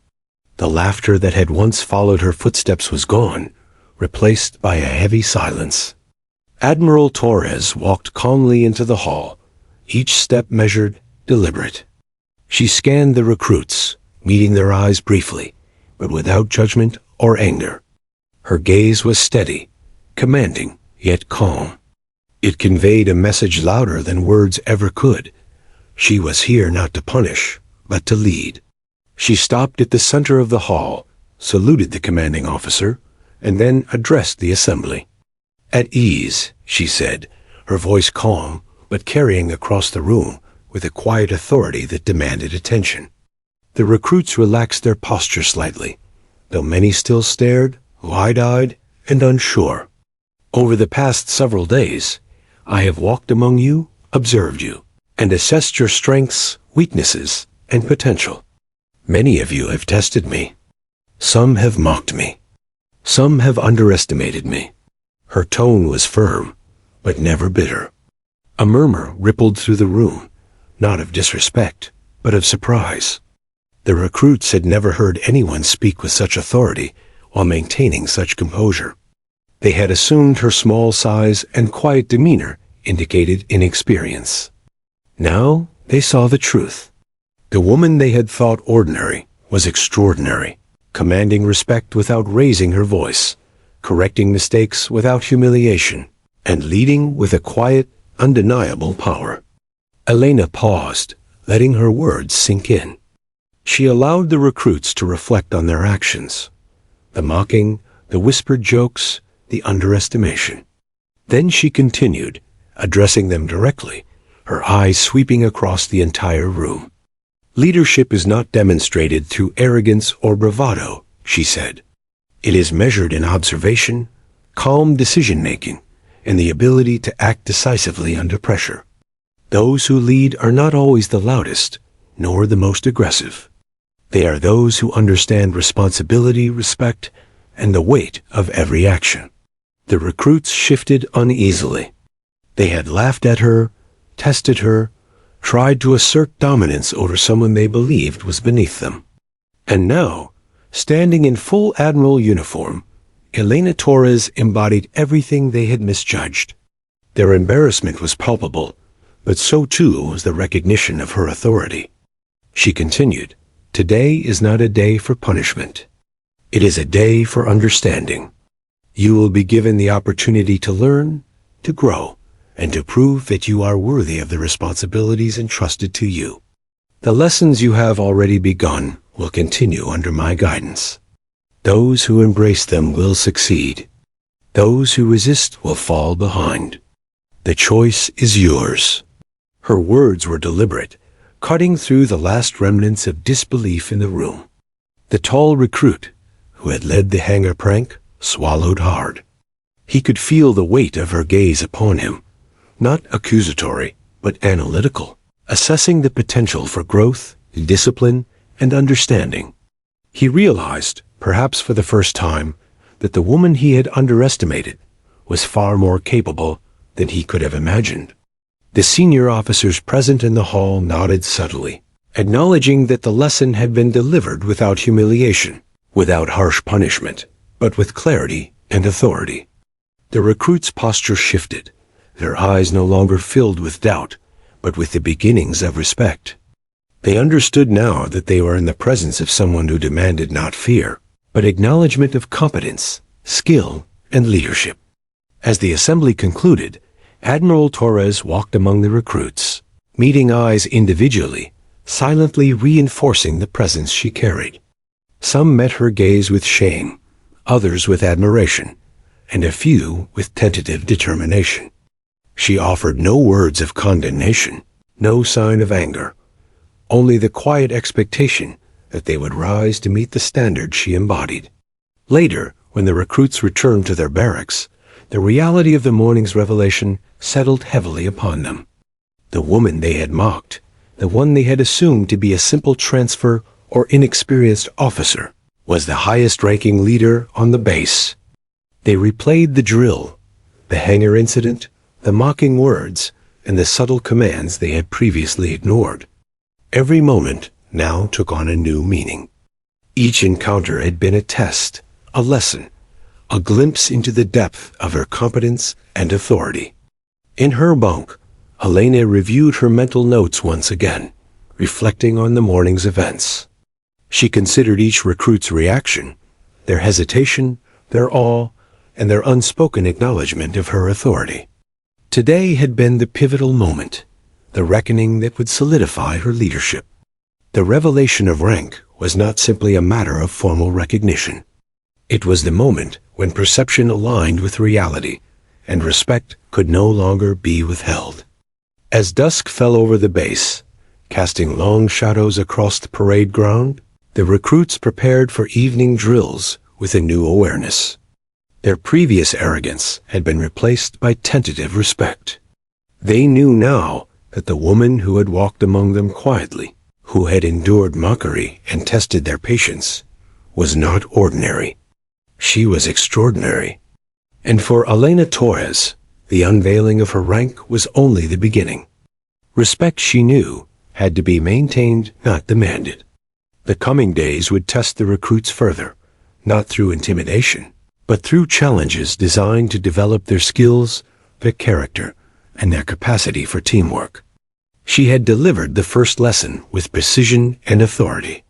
The laughter that had once followed her footsteps was gone, replaced by a heavy silence. Admiral Torres walked calmly into the hall, each step measured, deliberate. She scanned the recruits, meeting their eyes briefly, but without judgment or anger. Her gaze was steady, commanding, yet calm. It conveyed a message louder than words ever could. She was here not to punish, but to lead. She stopped at the center of the hall, saluted the commanding officer, and then addressed the assembly. "At ease," she said, her voice calm, but carrying across the room with a quiet authority that demanded attention. The recruits relaxed their posture slightly, though many still stared, wide-eyed and unsure. "Over the past several days, I have walked among you, observed you, and assessed your strengths, weaknesses, and potential. Many of you have tested me. Some have mocked me. Some have underestimated me." Her tone was firm, but never bitter. A murmur rippled through the room, not of disrespect, but of surprise. The recruits had never heard anyone speak with such authority while maintaining such composure. They had assumed her small size and quiet demeanor indicated inexperience. Now they saw the truth. The woman they had thought ordinary was extraordinary, commanding respect without raising her voice, correcting mistakes without humiliation, and leading with a quiet, undeniable power. Elena paused, letting her words sink in. She allowed the recruits to reflect on their actions, the mocking, the whispered jokes, the underestimation. Then she continued, addressing them directly, her eyes sweeping across the entire room. Leadership is not demonstrated through arrogance or bravado, she said. It is measured in observation, calm decision-making, and the ability to act decisively under pressure. Those who lead are not always the loudest, nor the most aggressive. They are those who understand responsibility, respect, and the weight of every action. The recruits shifted uneasily. They had laughed at her, tested her, tried to assert dominance over someone they believed was beneath them. And now, standing in full Admiral uniform, Elena Torres embodied everything they had misjudged. Their embarrassment was palpable, but so too was the recognition of her authority. She continued, "Today is not a day for punishment. It is a day for understanding. You will be given the opportunity to learn, to grow, and to prove that you are worthy of the responsibilities entrusted to you. The lessons you have already begun will continue under my guidance. Those who embrace them will succeed. Those who resist will fall behind. The choice is yours." Her words were deliberate, cutting through the last remnants of disbelief in the room. The tall recruit, who had led the hangar prank, swallowed hard. He could feel the weight of her gaze upon him, not accusatory, but analytical, assessing the potential for growth, discipline, and understanding. He realized, perhaps for the first time, that the woman he had underestimated was far more capable than he could have imagined. The senior officers present in the hall nodded subtly, acknowledging that the lesson had been delivered without humiliation, without harsh punishment, but with clarity and authority. The recruits' posture shifted, their eyes no longer filled with doubt, but with the beginnings of respect. They understood now that they were in the presence of someone who demanded not fear, but acknowledgement of competence, skill, and leadership. As the assembly concluded, Admiral Torres walked among the recruits, meeting eyes individually, silently reinforcing the presence she carried. Some met her gaze with shame, others with admiration, and a few with tentative determination. She offered no words of condemnation, no sign of anger, only the quiet expectation that they would rise to meet the standard she embodied. Later, when the recruits returned to their barracks, the reality of the morning's revelation settled heavily upon them. The woman they had mocked, the one they had assumed to be a simple transfer or inexperienced officer, was the highest-ranking leader on the base. They replayed the drill, the hangar incident, the mocking words, and the subtle commands they had previously ignored. Every moment now took on a new meaning. Each encounter had been a test, a lesson, a glimpse into the depth of her competence and authority. In her bunk, Elena reviewed her mental notes once again, reflecting on the morning's events. She considered each recruit's reaction, their hesitation, their awe, and their unspoken acknowledgement of her authority. Today had been the pivotal moment, the reckoning that would solidify her leadership. The revelation of rank was not simply a matter of formal recognition. It was the moment when perception aligned with reality, and respect could no longer be withheld. As dusk fell over the base, casting long shadows across the parade ground, the recruits prepared for evening drills with a new awareness. Their previous arrogance had been replaced by tentative respect. They knew now that the woman who had walked among them quietly, who had endured mockery and tested their patience, was not ordinary. She was extraordinary. And for Elena Torres, the unveiling of her rank was only the beginning. Respect, she knew, had to be maintained, not demanded. The coming days would test the recruits further, not through intimidation, but through challenges designed to develop their skills, their character, and their capacity for teamwork. She had delivered the first lesson with precision and authority.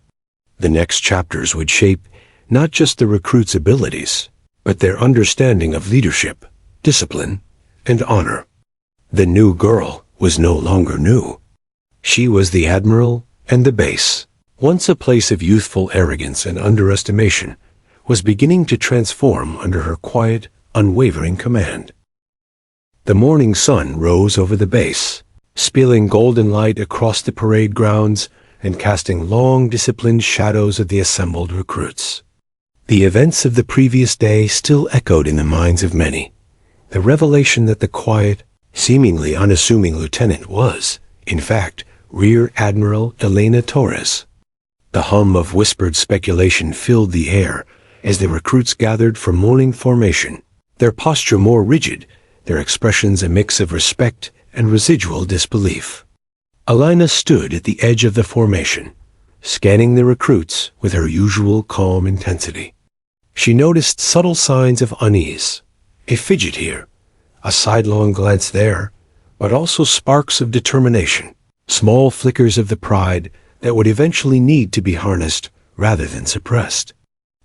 The next chapters would shape not just the recruits' abilities, but their understanding of leadership, discipline, and honor. The new girl was no longer new. She was the Admiral, and the base, once a place of youthful arrogance and underestimation, was beginning to transform under her quiet, unwavering command. The morning sun rose over the base, spilling golden light across the parade grounds and casting long, disciplined shadows of the assembled recruits. The events of the previous day still echoed in the minds of many. The revelation that the quiet, seemingly unassuming lieutenant was, in fact, Rear Admiral Elena Torres. The hum of whispered speculation filled the air as the recruits gathered for morning formation, their posture more rigid, their expressions a mix of respect and residual disbelief. Elena stood at the edge of the formation, scanning the recruits with her usual calm intensity. She noticed subtle signs of unease, a fidget here, a sidelong glance there, but also sparks of determination, small flickers of the pride that would eventually need to be harnessed rather than suppressed.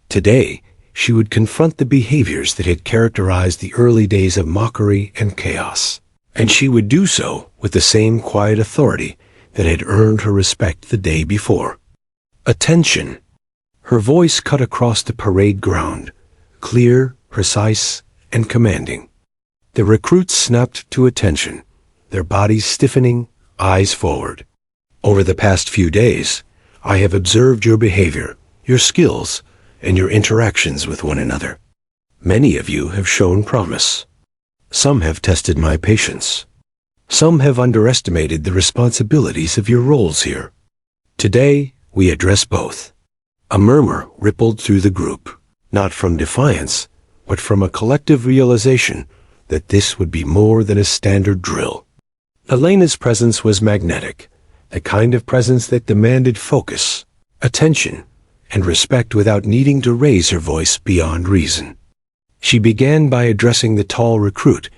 Today, she would confront the behaviors that had characterized the early days of mockery and chaos, and she would do so with the same quiet authority that had earned her respect the day before. Attention! Her voice cut across the parade ground, clear, precise, and commanding. The recruits snapped to attention, their bodies stiffening, eyes forward. Over the past few days, I have observed your behavior, your skills, and your interactions with one another. Many of you have shown promise. Some have tested my patience. Some have underestimated the responsibilities of your roles here. Today, we address both. A murmur rippled through the group, not from defiance, but from a collective realization that this would be more than a standard drill. Elena's presence was magnetic, the kind of presence that demanded focus, attention, and respect without needing to raise her voice beyond reason. She began by addressing the tall recruit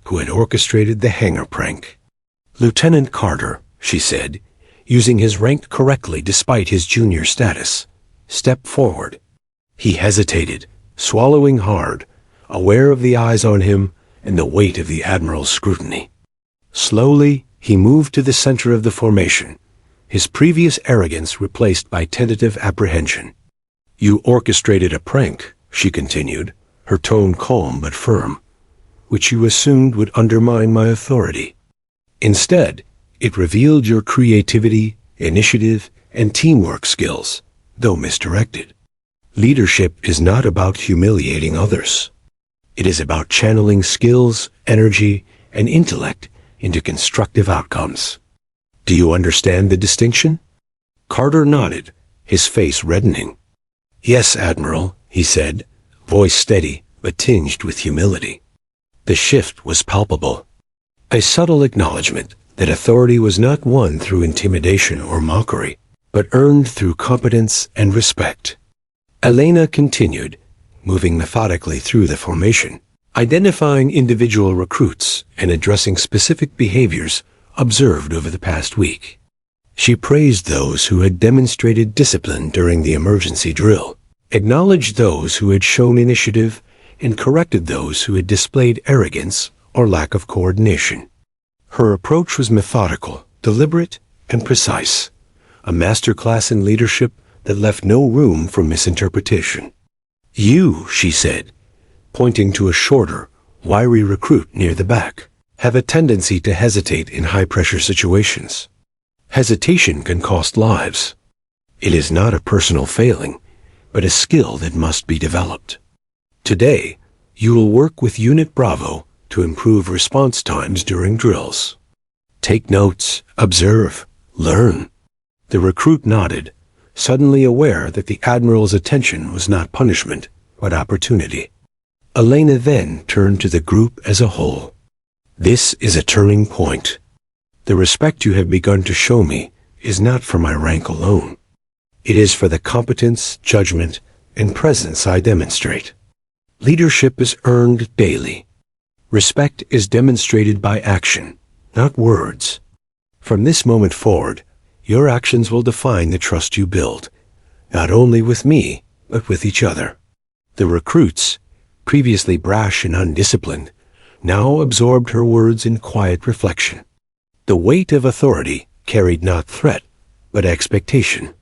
who had orchestrated the hangar prank. "Lieutenant Carter," she said, using his rank correctly despite his junior status, stepped forward. He hesitated, swallowing hard, aware of the eyes on him and the weight of the Admiral's scrutiny. Slowly, he moved to the center of the formation, his previous arrogance replaced by tentative apprehension. "You orchestrated a prank," she continued, her tone calm but firm, "which you assumed would undermine my authority. Instead, it revealed your creativity, initiative, and teamwork skills, though misdirected. Leadership is not about humiliating others. It is about channeling skills, energy, and intellect into constructive outcomes. Do you understand the distinction?" Carter nodded, his face reddening. "Yes, Admiral," he said, voice steady but tinged with humility. The shift was palpable, a subtle acknowledgement that authority was not won through intimidation or mockery, but earned through competence and respect. Elena continued, moving methodically through the formation, identifying individual recruits and addressing specific behaviors observed over the past week. She praised those who had demonstrated discipline during the emergency drill, acknowledged those who had shown initiative, and corrected those who had displayed arrogance or lack of coordination. Her approach was methodical, deliberate, and precise, a masterclass in leadership that left no room for misinterpretation. "You," she said, pointing to a shorter, wiry recruit near the back, "have a tendency to hesitate in high-pressure situations. Hesitation can cost lives. It is not a personal failing, but a skill that must be developed. Today, you will work with Unit Bravo to improve response times during drills. Take notes, observe, learn." The recruit nodded, suddenly aware that the Admiral's attention was not punishment, but opportunity. Elena then turned to the group as a whole. "This is a turning point. The respect you have begun to show me is not for my rank alone. It is for the competence, judgment, and presence I demonstrate. Leadership is earned daily. Respect is demonstrated by action, not words. From this moment forward, your actions will define the trust you build, not only with me, but with each other." The recruits, previously brash and undisciplined, now absorbed her words in quiet reflection. The weight of authority carried not threat, but expectation.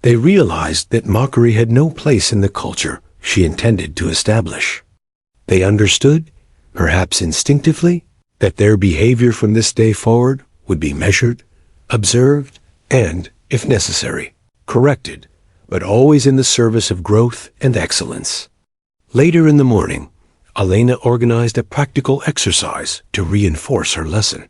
They realized that mockery had no place in the culture she intended to establish. They understood, perhaps instinctively, that their behavior from this day forward would be measured, observed, and, if necessary, corrected, but always in the service of growth and excellence. Later in the morning, Elena organized a practical exercise to reinforce her lesson.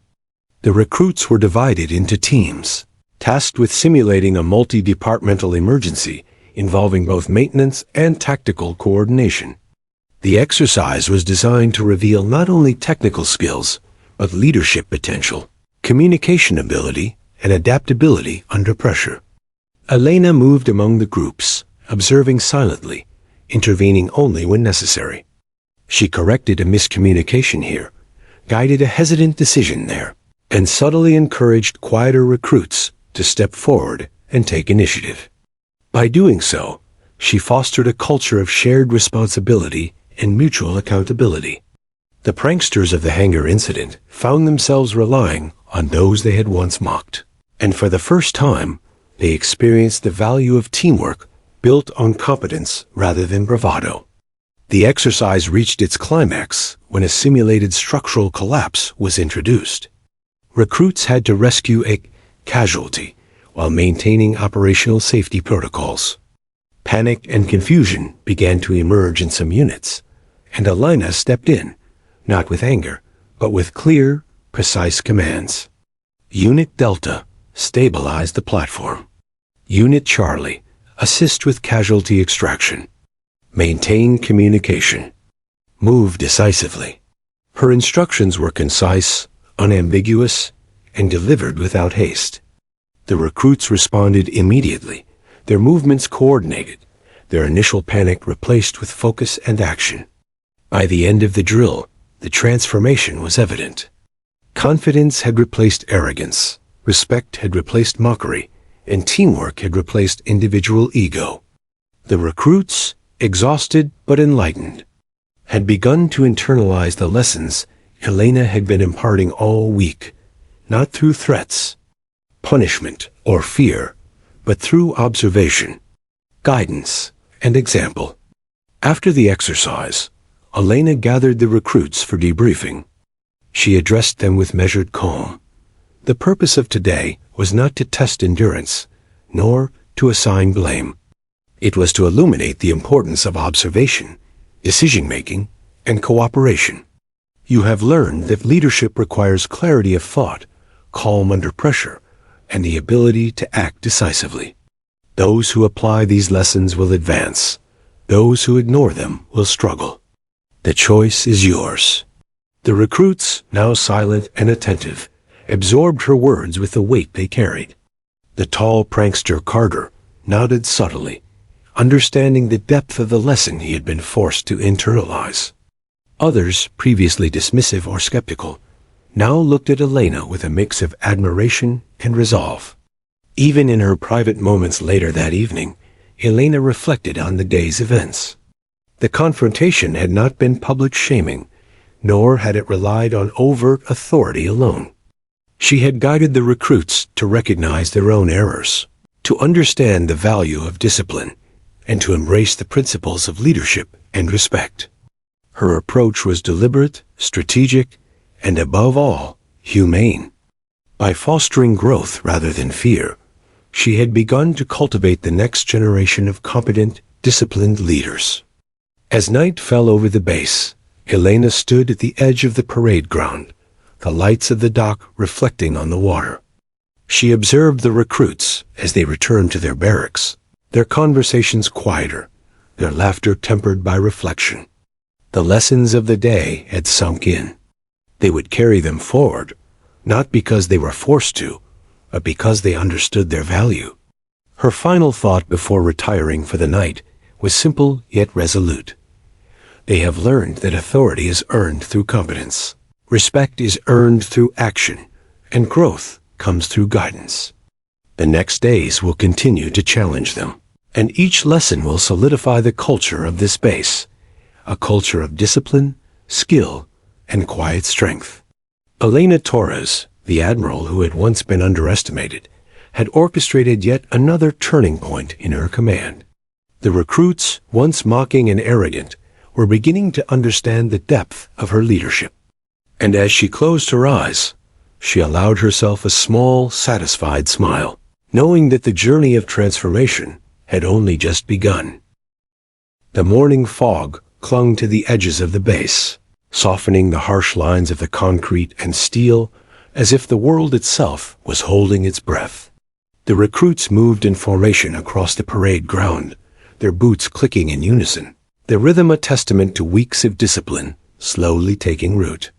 The recruits were divided into teams, tasked with simulating a multi-departmental emergency involving both maintenance and tactical coordination. The exercise was designed to reveal not only technical skills, but leadership potential, communication ability, and adaptability under pressure. Elena moved among the groups, observing silently, intervening only when necessary. She corrected a miscommunication here, guided a hesitant decision there, and subtly encouraged quieter recruits to step forward and take initiative. By doing so, she fostered a culture of shared responsibility and mutual accountability. The pranksters of the hangar incident found themselves relying on those they had once mocked, and for the first time, they experienced the value of teamwork built on competence rather than bravado. The exercise reached its climax when a simulated structural collapse was introduced. Recruits had to rescue a casualty while maintaining operational safety protocols. Panic and confusion began to emerge in some units, and Elena stepped in, not with anger, but with clear, precise commands. Unit Delta, stabilize the platform. Unit Charlie, assist with casualty extraction. Maintain communication. Move decisively. Her instructions were concise, unambiguous, and delivered without haste. The recruits responded immediately, their movements coordinated, their initial panic replaced with focus and action. By the end of the drill, the transformation was evident. Confidence had replaced arrogance, respect had replaced mockery, and teamwork had replaced individual ego. The recruits, exhausted but enlightened, had begun to internalize the lessons Elena had been imparting all week, not through threats, punishment, or fear, but through observation, guidance, and example. After the exercise, Elena gathered the recruits for debriefing. She addressed them with measured calm. The purpose of today was not to test endurance, nor to assign blame. It was to illuminate the importance of observation, decision-making, and cooperation. You have learned that leadership requires clarity of thought, calm under pressure, and the ability to act decisively. Those who apply these lessons will advance. Those who ignore them will struggle. The choice is yours. The recruits, now silent and attentive, absorbed her words with the weight they carried. The tall prankster Carter nodded subtly, understanding the depth of the lesson he had been forced to internalize. Others, previously dismissive or skeptical, now looked at Elena with a mix of admiration and resolve. Even in her private moments later that evening, Elena reflected on the day's events. The confrontation had not been public shaming, nor had it relied on overt authority alone. She had guided the recruits to recognize their own errors, to understand the value of discipline, and to embrace the principles of leadership and respect. Her approach was deliberate, strategic, and above all, humane. By fostering growth rather than fear, she had begun to cultivate the next generation of competent, disciplined leaders. As night fell over the base, Elena stood at the edge of the parade ground, the lights of the dock reflecting on the water. She observed the recruits as they returned to their barracks, their conversations quieter, their laughter tempered by reflection. The lessons of the day had sunk in. They would carry them forward, not because they were forced to, but because they understood their value. Her final thought before retiring for the night was simple yet resolute. They have learned that authority is earned through competence, respect is earned through action, and growth comes through guidance. The next days will continue to challenge them, and each lesson will solidify the culture of this base, a culture of discipline, skill, and quiet strength. Elena Torres, the admiral who had once been underestimated, had orchestrated yet another turning point in her command. The recruits, once mocking and arrogant, were beginning to understand the depth of her leadership. And as she closed her eyes, she allowed herself a small, satisfied smile, knowing that the journey of transformation had only just begun. The morning fog clung to the edges of the base, softening the harsh lines of the concrete and steel as if the world itself was holding its breath. The recruits moved in formation across the parade ground, their boots clicking in unison, their rhythm a testament to weeks of discipline slowly taking root.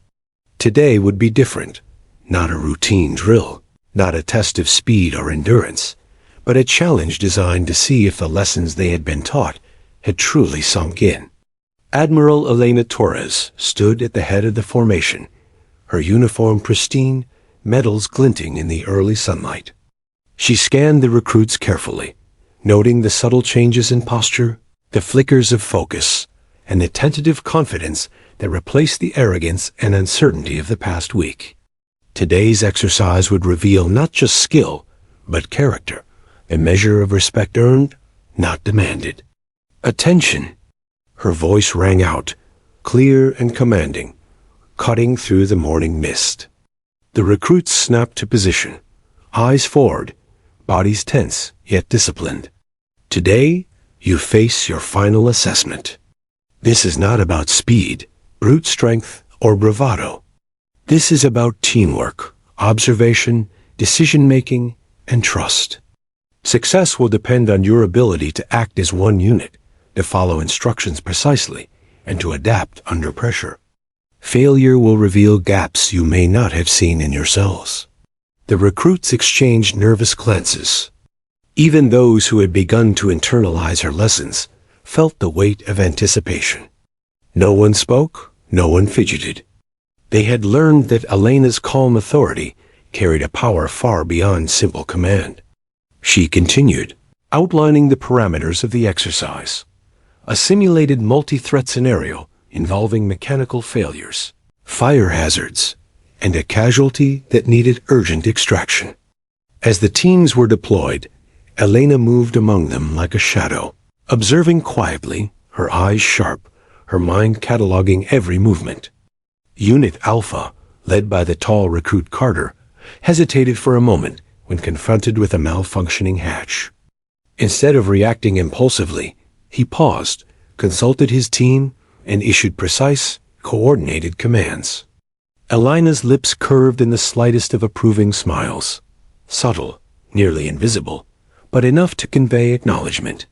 Today would be different, not a routine drill, not a test of speed or endurance, but a challenge designed to see if the lessons they had been taught had truly sunk in. Admiral Elena Torres stood at the head of the formation, her uniform pristine, medals glinting in the early sunlight. She scanned the recruits carefully, noting the subtle changes in posture, the flickers of focus, and the tentative confidence that replaced the arrogance and uncertainty of the past week. Today's exercise would reveal not just skill, but character, a measure of respect earned, not demanded. Attention! Her voice rang out, clear and commanding, cutting through the morning mist. The recruits snapped to position, eyes forward, bodies tense yet disciplined. Today, you face your final assessment. This is not about speed, brute strength, or bravado. This is about teamwork, observation, decision-making, and trust. Success will depend on your ability to act as one unit, to follow instructions precisely, and to adapt under pressure. Failure will reveal gaps you may not have seen in yourselves. The recruits exchanged nervous glances. Even those who had begun to internalize her lessons felt the weight of anticipation. No one spoke, no one fidgeted. They had learned that Elena's calm authority carried a power far beyond simple command. She continued, outlining the parameters of the exercise. A simulated multi-threat scenario involving mechanical failures, fire hazards, and a casualty that needed urgent extraction. As the teams were deployed, Elena moved among them like a shadow, observing quietly, her eyes sharp, her mind cataloging every movement. Unit Alpha, led by the tall recruit Carter, hesitated for a moment when confronted with a malfunctioning hatch. Instead of reacting impulsively, he paused, consulted his team, and issued precise, coordinated commands. Elena's lips curved in the slightest of approving smiles, subtle, nearly invisible, but enough to convey acknowledgement.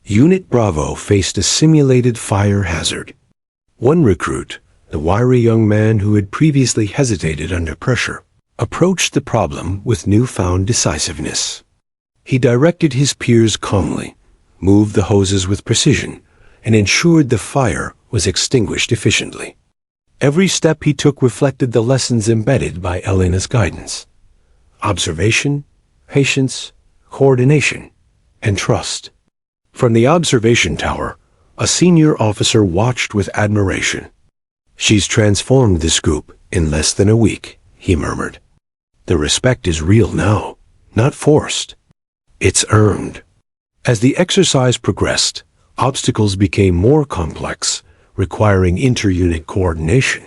Unit Bravo faced a simulated fire hazard. One recruit, the wiry young man who had previously hesitated under pressure, approached the problem with newfound decisiveness. He directed his peers calmly, moved the hoses with precision, and ensured the fire was extinguished efficiently. Every step he took reflected the lessons embedded by Elena's guidance: observation, patience, coordination, and trust. From the observation tower, a senior officer watched with admiration. "She's transformed this group in less than a week," he murmured. "The respect is real now, not forced. It's earned." As the exercise progressed, obstacles became more complex, requiring inter-unit coordination.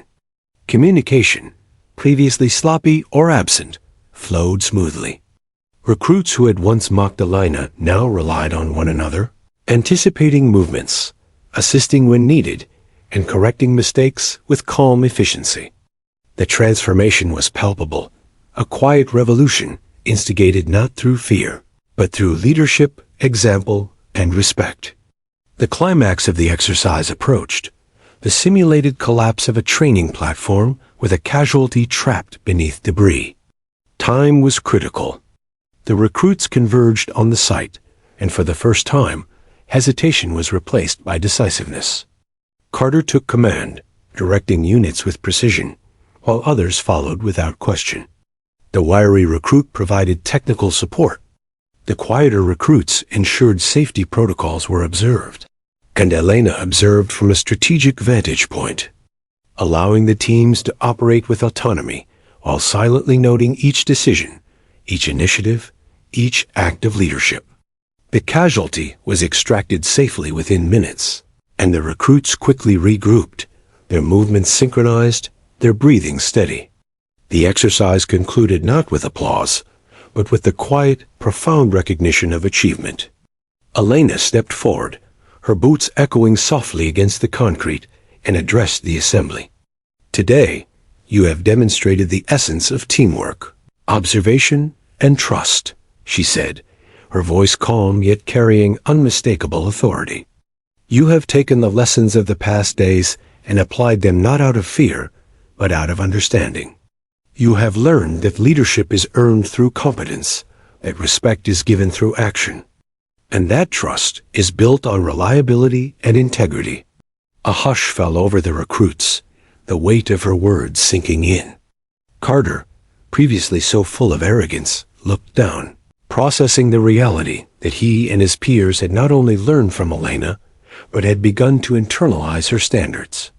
Communication, previously sloppy or absent, flowed smoothly. Recruits who had once mocked Elena now relied on one another, anticipating movements, assisting when needed, and correcting mistakes with calm efficiency. The transformation was palpable, a quiet revolution instigated not through fear, but through leadership, example, and respect. The climax of the exercise approached, the simulated collapse of a training platform with a casualty trapped beneath debris. Time was critical. The recruits converged on the site, and for the first time, hesitation was replaced by decisiveness. Carter took command, directing units with precision, while others followed without question. The wiry recruit provided technical support. The quieter recruits ensured safety protocols were observed. and Elena observed from a strategic vantage point, allowing the teams to operate with autonomy while silently noting each decision, each initiative, each act of leadership. The casualty was extracted safely within minutes, and the recruits quickly regrouped, their movements synchronized, their breathing steady. The exercise concluded not with applause, but with the quiet, profound recognition of achievement. Elena stepped forward, her boots echoing softly against the concrete, and addressed the assembly. Today, you have demonstrated the essence of teamwork, observation, and trust, she said, her voice calm yet carrying unmistakable authority. You have taken the lessons of the past days and applied them not out of fear, but out of understanding. You have learned that leadership is earned through competence, that respect is given through action, and that trust is built on reliability and integrity. A hush fell over the recruits, the weight of her words sinking in. Carter, previously so full of arrogance, looked down, processing the reality that he and his peers had not only learned from Elena, but had begun to internalize her standards.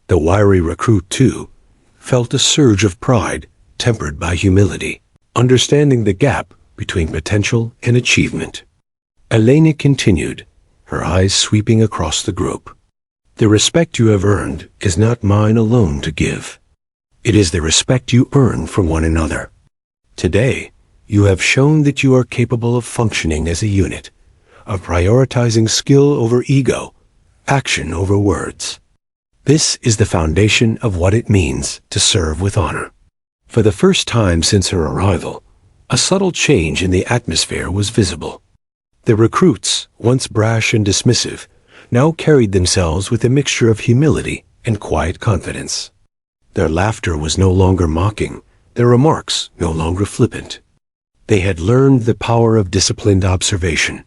The wiry recruit, too, felt a surge of pride tempered by humility, understanding the gap between potential and achievement. Elena continued, her eyes sweeping across the group. The respect you have earned is not mine alone to give. It is the respect you earn from one another. Today, you have shown that you are capable of functioning as a unit, of prioritizing skill over ego, action over words. This is the foundation of what it means to serve with honor. For the first time since her arrival, a subtle change in the atmosphere was visible. The recruits, once brash and dismissive, now carried themselves with a mixture of humility and quiet confidence. Their laughter was no longer mocking, their remarks no longer flippant. They had learned the power of disciplined observation,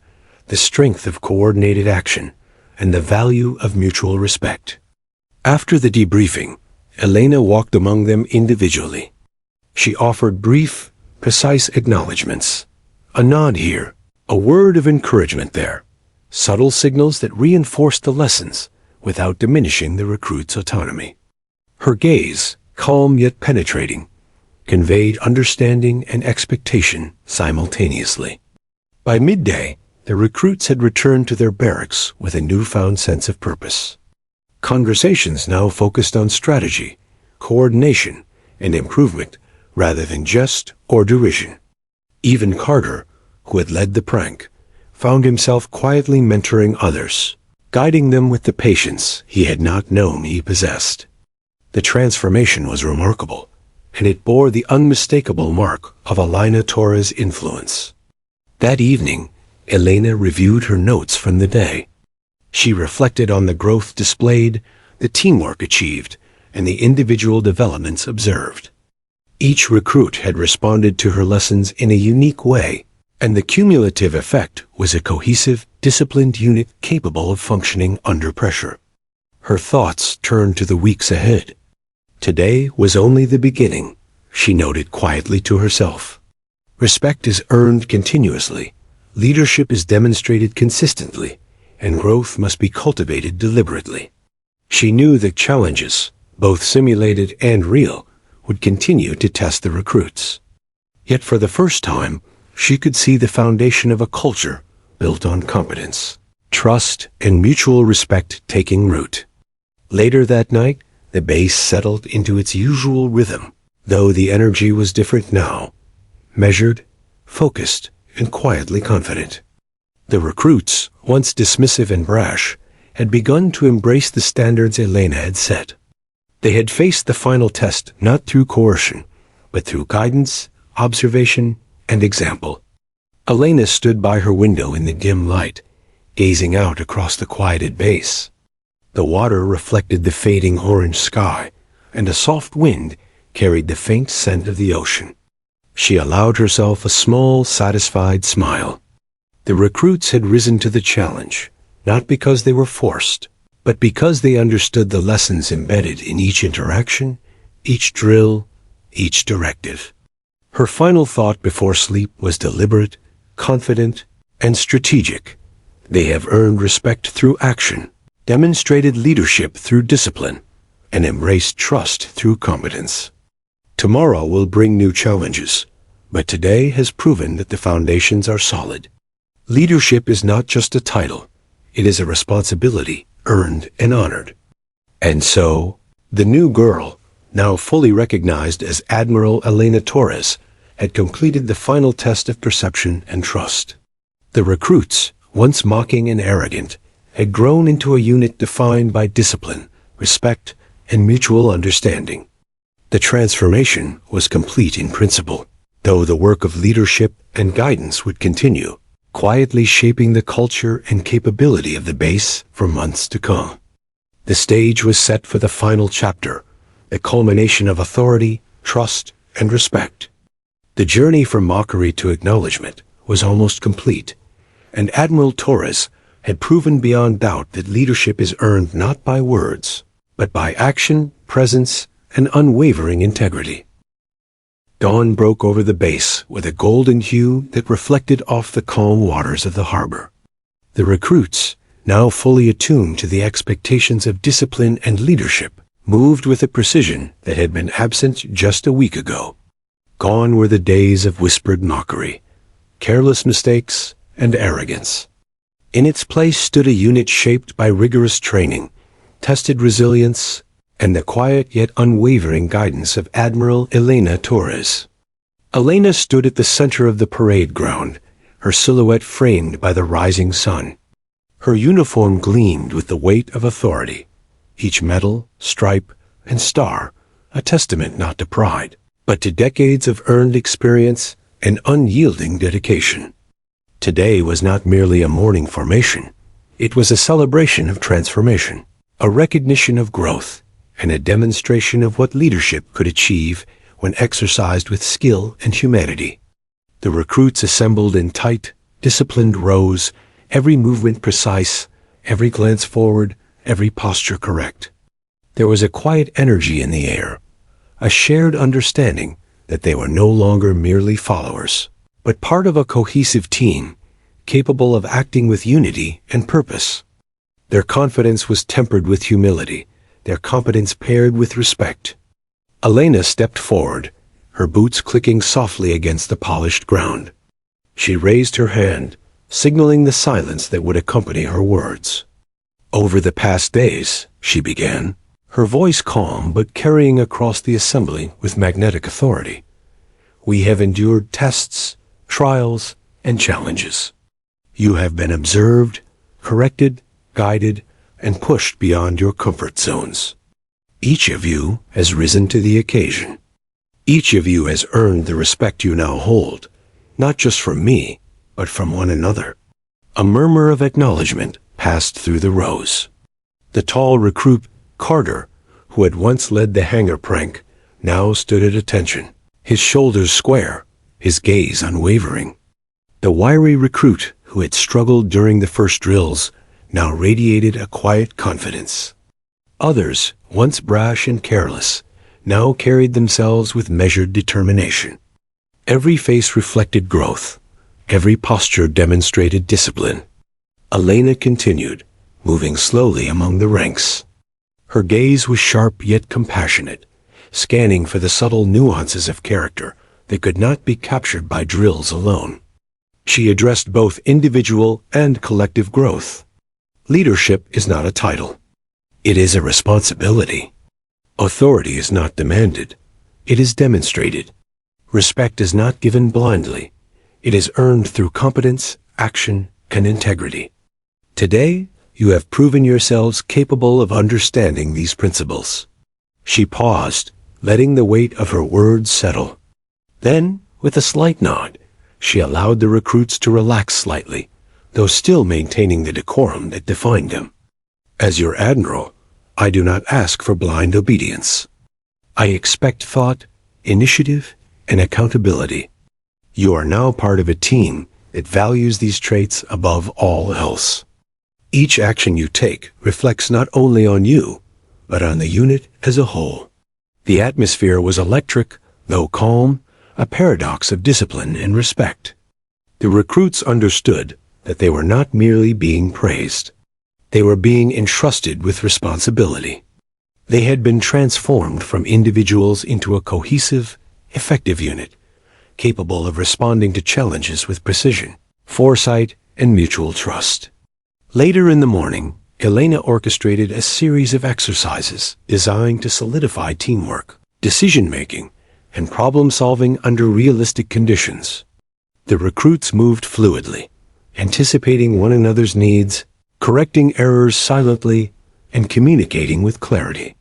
the strength of coordinated action, and the value of mutual respect. After the debriefing, Elena walked among them individually. She offered brief, precise acknowledgments, a nod here, a word of encouragement there, subtle signals that reinforced the lessons without diminishing the recruit's autonomy. Her gaze, calm yet penetrating, conveyed understanding and expectation simultaneously. By midday, the recruits had returned to their barracks with a newfound sense of purpose. Conversations now focused on strategy, coordination, and improvement rather than jest or derision. Even Carter, who had led the prank, found himself quietly mentoring others, guiding them with the patience he had not known he possessed. The transformation was remarkable, and it bore the unmistakable mark of Elena Torres' influence. That evening, Elena reviewed her notes from the day. She reflected on the growth displayed, the teamwork achieved, and the individual developments observed. Each recruit had responded to her lessons in a unique way, and the cumulative effect was a cohesive, disciplined unit capable of functioning under pressure. Her thoughts turned to the weeks ahead. Today was only the beginning, she noted quietly to herself. Respect is earned continuously, leadership is demonstrated consistently, and growth must be cultivated deliberately. She knew that challenges, both simulated and real, would continue to test the recruits. Yet for the first time, she could see the foundation of a culture built on competence, trust, and mutual respect taking root. Later that night, the base settled into its usual rhythm, though the energy was different now, measured, focused, and quietly confident. The recruits, once dismissive and brash, had begun to embrace the standards Elena had set. They had faced the final test not through coercion, but through guidance, observation, and example. Elena stood by her window in the dim light, gazing out across the quieted base. The water reflected the fading orange sky, and a soft wind carried the faint scent of the ocean. She allowed herself a small, satisfied smile. The recruits had risen to the challenge, not because they were forced, but because they understood the lessons embedded in each interaction, each drill, each directive. Her final thought before sleep was deliberate, confident, and strategic. They have earned respect through action, demonstrated leadership through discipline, and embraced trust through competence. Tomorrow will bring new challenges, but today has proven that the foundations are solid. Leadership is not just a title, it is a responsibility earned and honored. And so, the new girl, now fully recognized as Admiral Elena Torres, had completed the final test of perception and trust. The recruits, once mocking and arrogant, had grown into a unit defined by discipline, respect, and mutual understanding. The transformation was complete in principle, though the work of leadership and guidance would continue, quietly shaping the culture and capability of the base for months to come. The stage was set for the final chapter, a culmination of authority, trust, and respect. The journey from mockery to acknowledgement was almost complete, and Admiral Torres had proven beyond doubt that leadership is earned not by words, but by action, presence, and unwavering integrity. Dawn broke over the base with a golden hue that reflected off the calm waters of the harbor. The recruits, now fully attuned to the expectations of discipline and leadership, moved with a precision that had been absent just a week ago. Gone were the days of whispered mockery, careless mistakes, and arrogance. In its place stood a unit shaped by rigorous training, tested resilience, and the quiet yet unwavering guidance of Admiral Elena Torres. Elena stood at the center of the parade ground, her silhouette framed by the rising sun. Her uniform gleamed with the weight of authority, each medal, stripe, and star a testament not to pride, but to decades of earned experience and unyielding dedication. Today was not merely a morning formation. It was a celebration of transformation, a recognition of growth, and a demonstration of what leadership could achieve when exercised with skill and humanity. The recruits assembled in tight, disciplined rows, every movement precise, every glance forward, every posture correct. There was a quiet energy in the air, a shared understanding that they were no longer merely followers, but part of a cohesive team, capable of acting with unity and purpose. Their confidence was tempered with humility, their competence paired with respect. Elena stepped forward, her boots clicking softly against the polished ground. She raised her hand, signaling the silence that would accompany her words. "Over the past days," she began, her voice calm but carrying across the assembly with magnetic authority, "we have endured tests, trials, and challenges. You have been observed, corrected, guided, and pushed beyond your comfort zones. Each of you has risen to the occasion. Each of you has earned the respect you now hold, not just from me, but from one another." A murmur of acknowledgement passed through the rows. The tall recruit, Carter, who had once led the hanger prank, now stood at attention, his shoulders square, his gaze unwavering. The wiry recruit, who had struggled during the first drills, now radiated a quiet confidence. Others, once brash and careless, now carried themselves with measured determination. Every face reflected growth. Every posture demonstrated discipline. Elena continued, moving slowly among the ranks. Her gaze was sharp yet compassionate, scanning for the subtle nuances of character that could not be captured by drills alone. She addressed both individual and collective growth. Leadership is not a title. It is a responsibility. Authority is not demanded. It is demonstrated. Respect is not given blindly. It is earned through competence, action, and integrity. Today, you have proven yourselves capable of understanding these principles. She paused, letting the weight of her words settle. Then, with a slight nod, she allowed the recruits to relax slightly, though still maintaining the decorum that defined them. "As your admiral, I do not ask for blind obedience. I expect thought, initiative, and accountability. You are now part of a team that values these traits above all else. Each action you take reflects not only on you, but on the unit as a whole." The atmosphere was electric, though calm, a paradox of discipline and respect. The recruits understood that they were not merely being praised. They were being entrusted with responsibility. They had been transformed from individuals into a cohesive, effective unit, capable of responding to challenges with precision, foresight, and mutual trust. Later in the morning, Elena orchestrated a series of exercises designed to solidify teamwork, decision-making, and problem-solving under realistic conditions. The recruits moved fluidly, anticipating one another's needs, correcting errors silently, and communicating with clarity.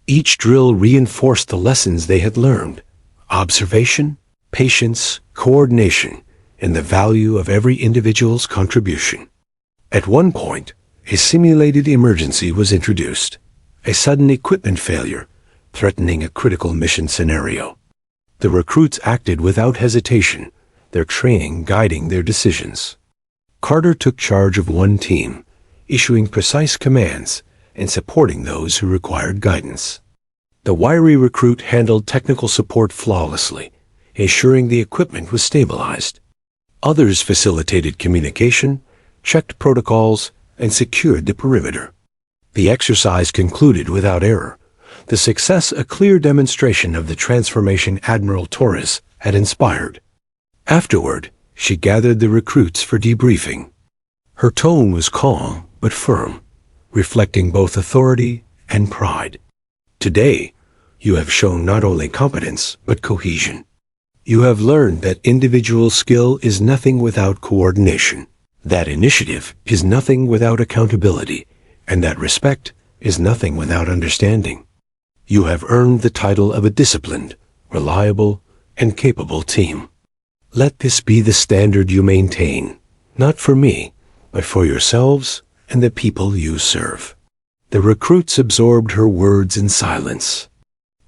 Each drill reinforced the lessons they had learned: observation, patience, coordination, and the value of every individual's contribution. At one point, a simulated emergency was introduced, a sudden equipment failure threatening a critical mission scenario. The recruits acted without hesitation, their training guiding their decisions. Carter took charge of one team, issuing precise commands and supporting those who required guidance. The wiry recruit handled technical support flawlessly, ensuring the equipment was stabilized. Others facilitated communication, checked protocols, and secured the perimeter. The exercise concluded without error, the success a clear demonstration of the transformation Admiral Torres had inspired. Afterward, she gathered the recruits for debriefing. Her tone was calm but firm, reflecting both authority and pride. Today, you have shown not only competence but cohesion. You have learned that individual skill is nothing without coordination, that initiative is nothing without accountability, and that respect is nothing without understanding. You have earned the title of a disciplined, reliable, and capable team. Let this be the standard you maintain, not for me, but for yourselves and the people you serve. The recruits absorbed her words in silence.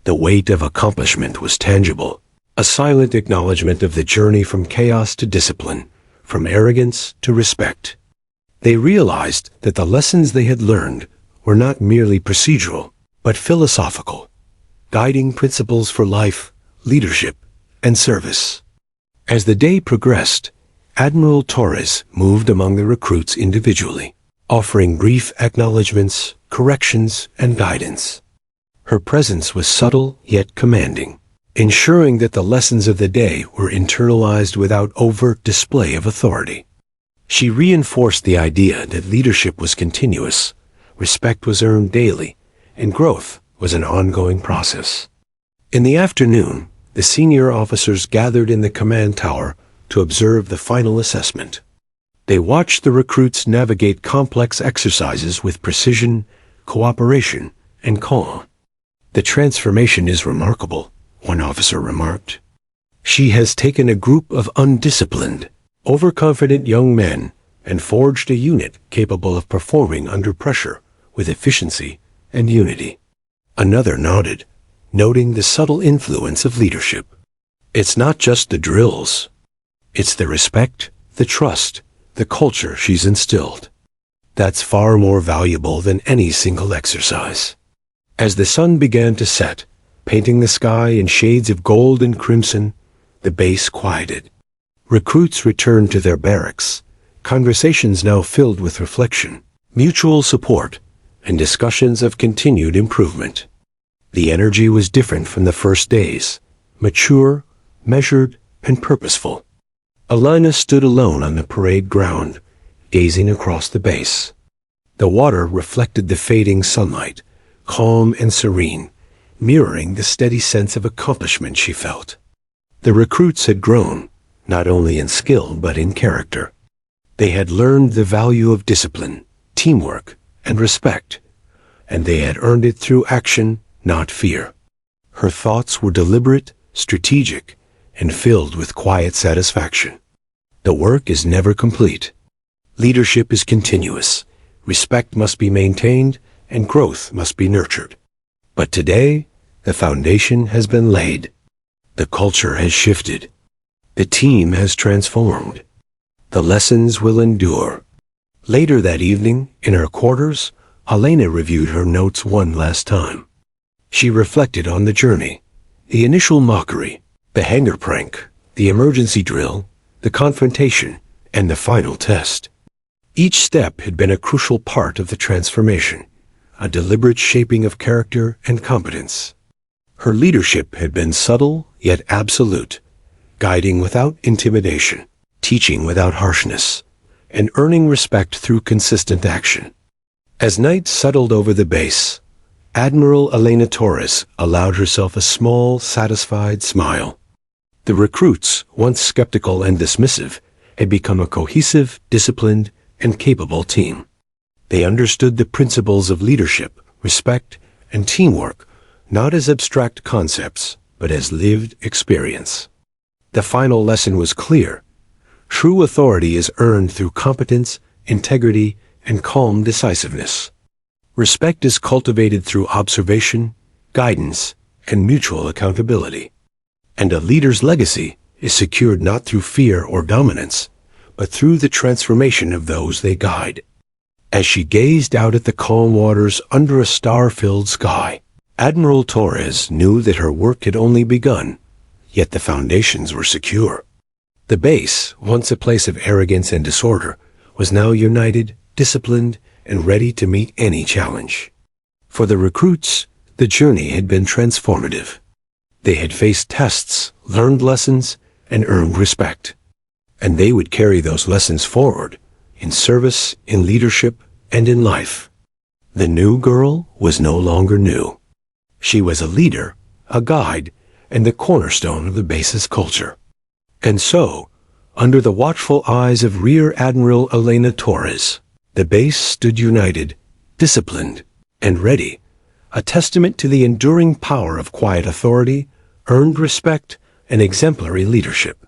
The weight of accomplishment was tangible, a silent acknowledgement of the journey from chaos to discipline, from arrogance to respect. They realized that the lessons they had learned were not merely procedural, but philosophical, guiding principles for life, leadership, and service. As the day progressed, Admiral Torres moved among the recruits individually, offering brief acknowledgments, corrections, and guidance. Her presence was subtle yet commanding, ensuring that the lessons of the day were internalized without overt display of authority. She reinforced the idea that leadership was continuous, respect was earned daily, and growth was an ongoing process. In the afternoon, the senior officers gathered in the command tower to observe the final assessment. They watched the recruits navigate complex exercises with precision, cooperation, and calm. "The transformation is remarkable," one officer remarked. "She has taken a group of undisciplined, overconfident young men and forged a unit capable of performing under pressure with efficiency and unity." Another nodded, noting the subtle influence of leadership. "It's not just the drills. It's the respect, the trust, the culture she's instilled. That's far more valuable than any single exercise." As the sun began to set, painting the sky in shades of gold and crimson, the base quieted. Recruits returned to their barracks, conversations now filled with reflection, mutual support, and discussions of continued improvement. The energy was different from the first days, mature, measured, and purposeful. Elena stood alone on the parade ground, gazing across the base. The water reflected the fading sunlight, calm and serene, mirroring the steady sense of accomplishment she felt. The recruits had grown, not only in skill but in character. They had learned the value of discipline, teamwork, and respect, and they had earned it through action, not fear. Her thoughts were deliberate, strategic, and filled with quiet satisfaction. The work is never complete. Leadership is continuous. Respect must be maintained, and growth must be nurtured. But today, the foundation has been laid. The culture has shifted. The team has transformed. The lessons will endure. Later that evening, in her quarters, Elena reviewed her notes one last time. She reflected on the journey, the initial mockery, the hanger prank, the emergency drill, the confrontation, and the final test. Each step had been a crucial part of the transformation, a deliberate shaping of character and competence. Her leadership had been subtle yet absolute, guiding without intimidation, teaching without harshness, and earning respect through consistent action. As night settled over the base, Admiral Elena Torres allowed herself a small, satisfied smile. The recruits, once skeptical and dismissive, had become a cohesive, disciplined, and capable team. They understood the principles of leadership, respect, and teamwork, not as abstract concepts, but as lived experience. The final lesson was clear. True authority is earned through competence, integrity, and calm decisiveness. Respect is cultivated through observation, guidance, and mutual accountability. And a leader's legacy is secured not through fear or dominance, but through the transformation of those they guide. As she gazed out at the calm waters under a star-filled sky, Admiral Torres knew that her work had only begun, yet the foundations were secure. The base, once a place of arrogance and disorder, was now united, disciplined, and ready to meet any challenge. For the recruits, the journey had been transformative. They had faced tests, learned lessons, and earned respect. And they would carry those lessons forward, in service, in leadership, and in life. The new girl was no longer new. She was a leader, a guide, and the cornerstone of the base's culture. And so, under the watchful eyes of Rear Admiral Elena Torres, the base stood united, disciplined, and ready, a testament to the enduring power of quiet authority, earned respect, and exemplary leadership.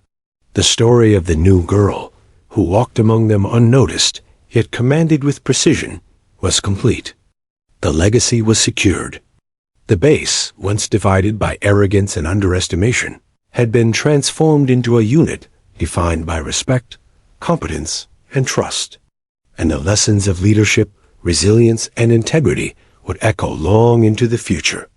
The story of the new girl, who walked among them unnoticed, yet commanded with precision, was complete. The legacy was secured. The base, once divided by arrogance and underestimation, had been transformed into a unit defined by respect, competence, and trust. And the lessons of leadership, resilience, and integrity would echo long into the future.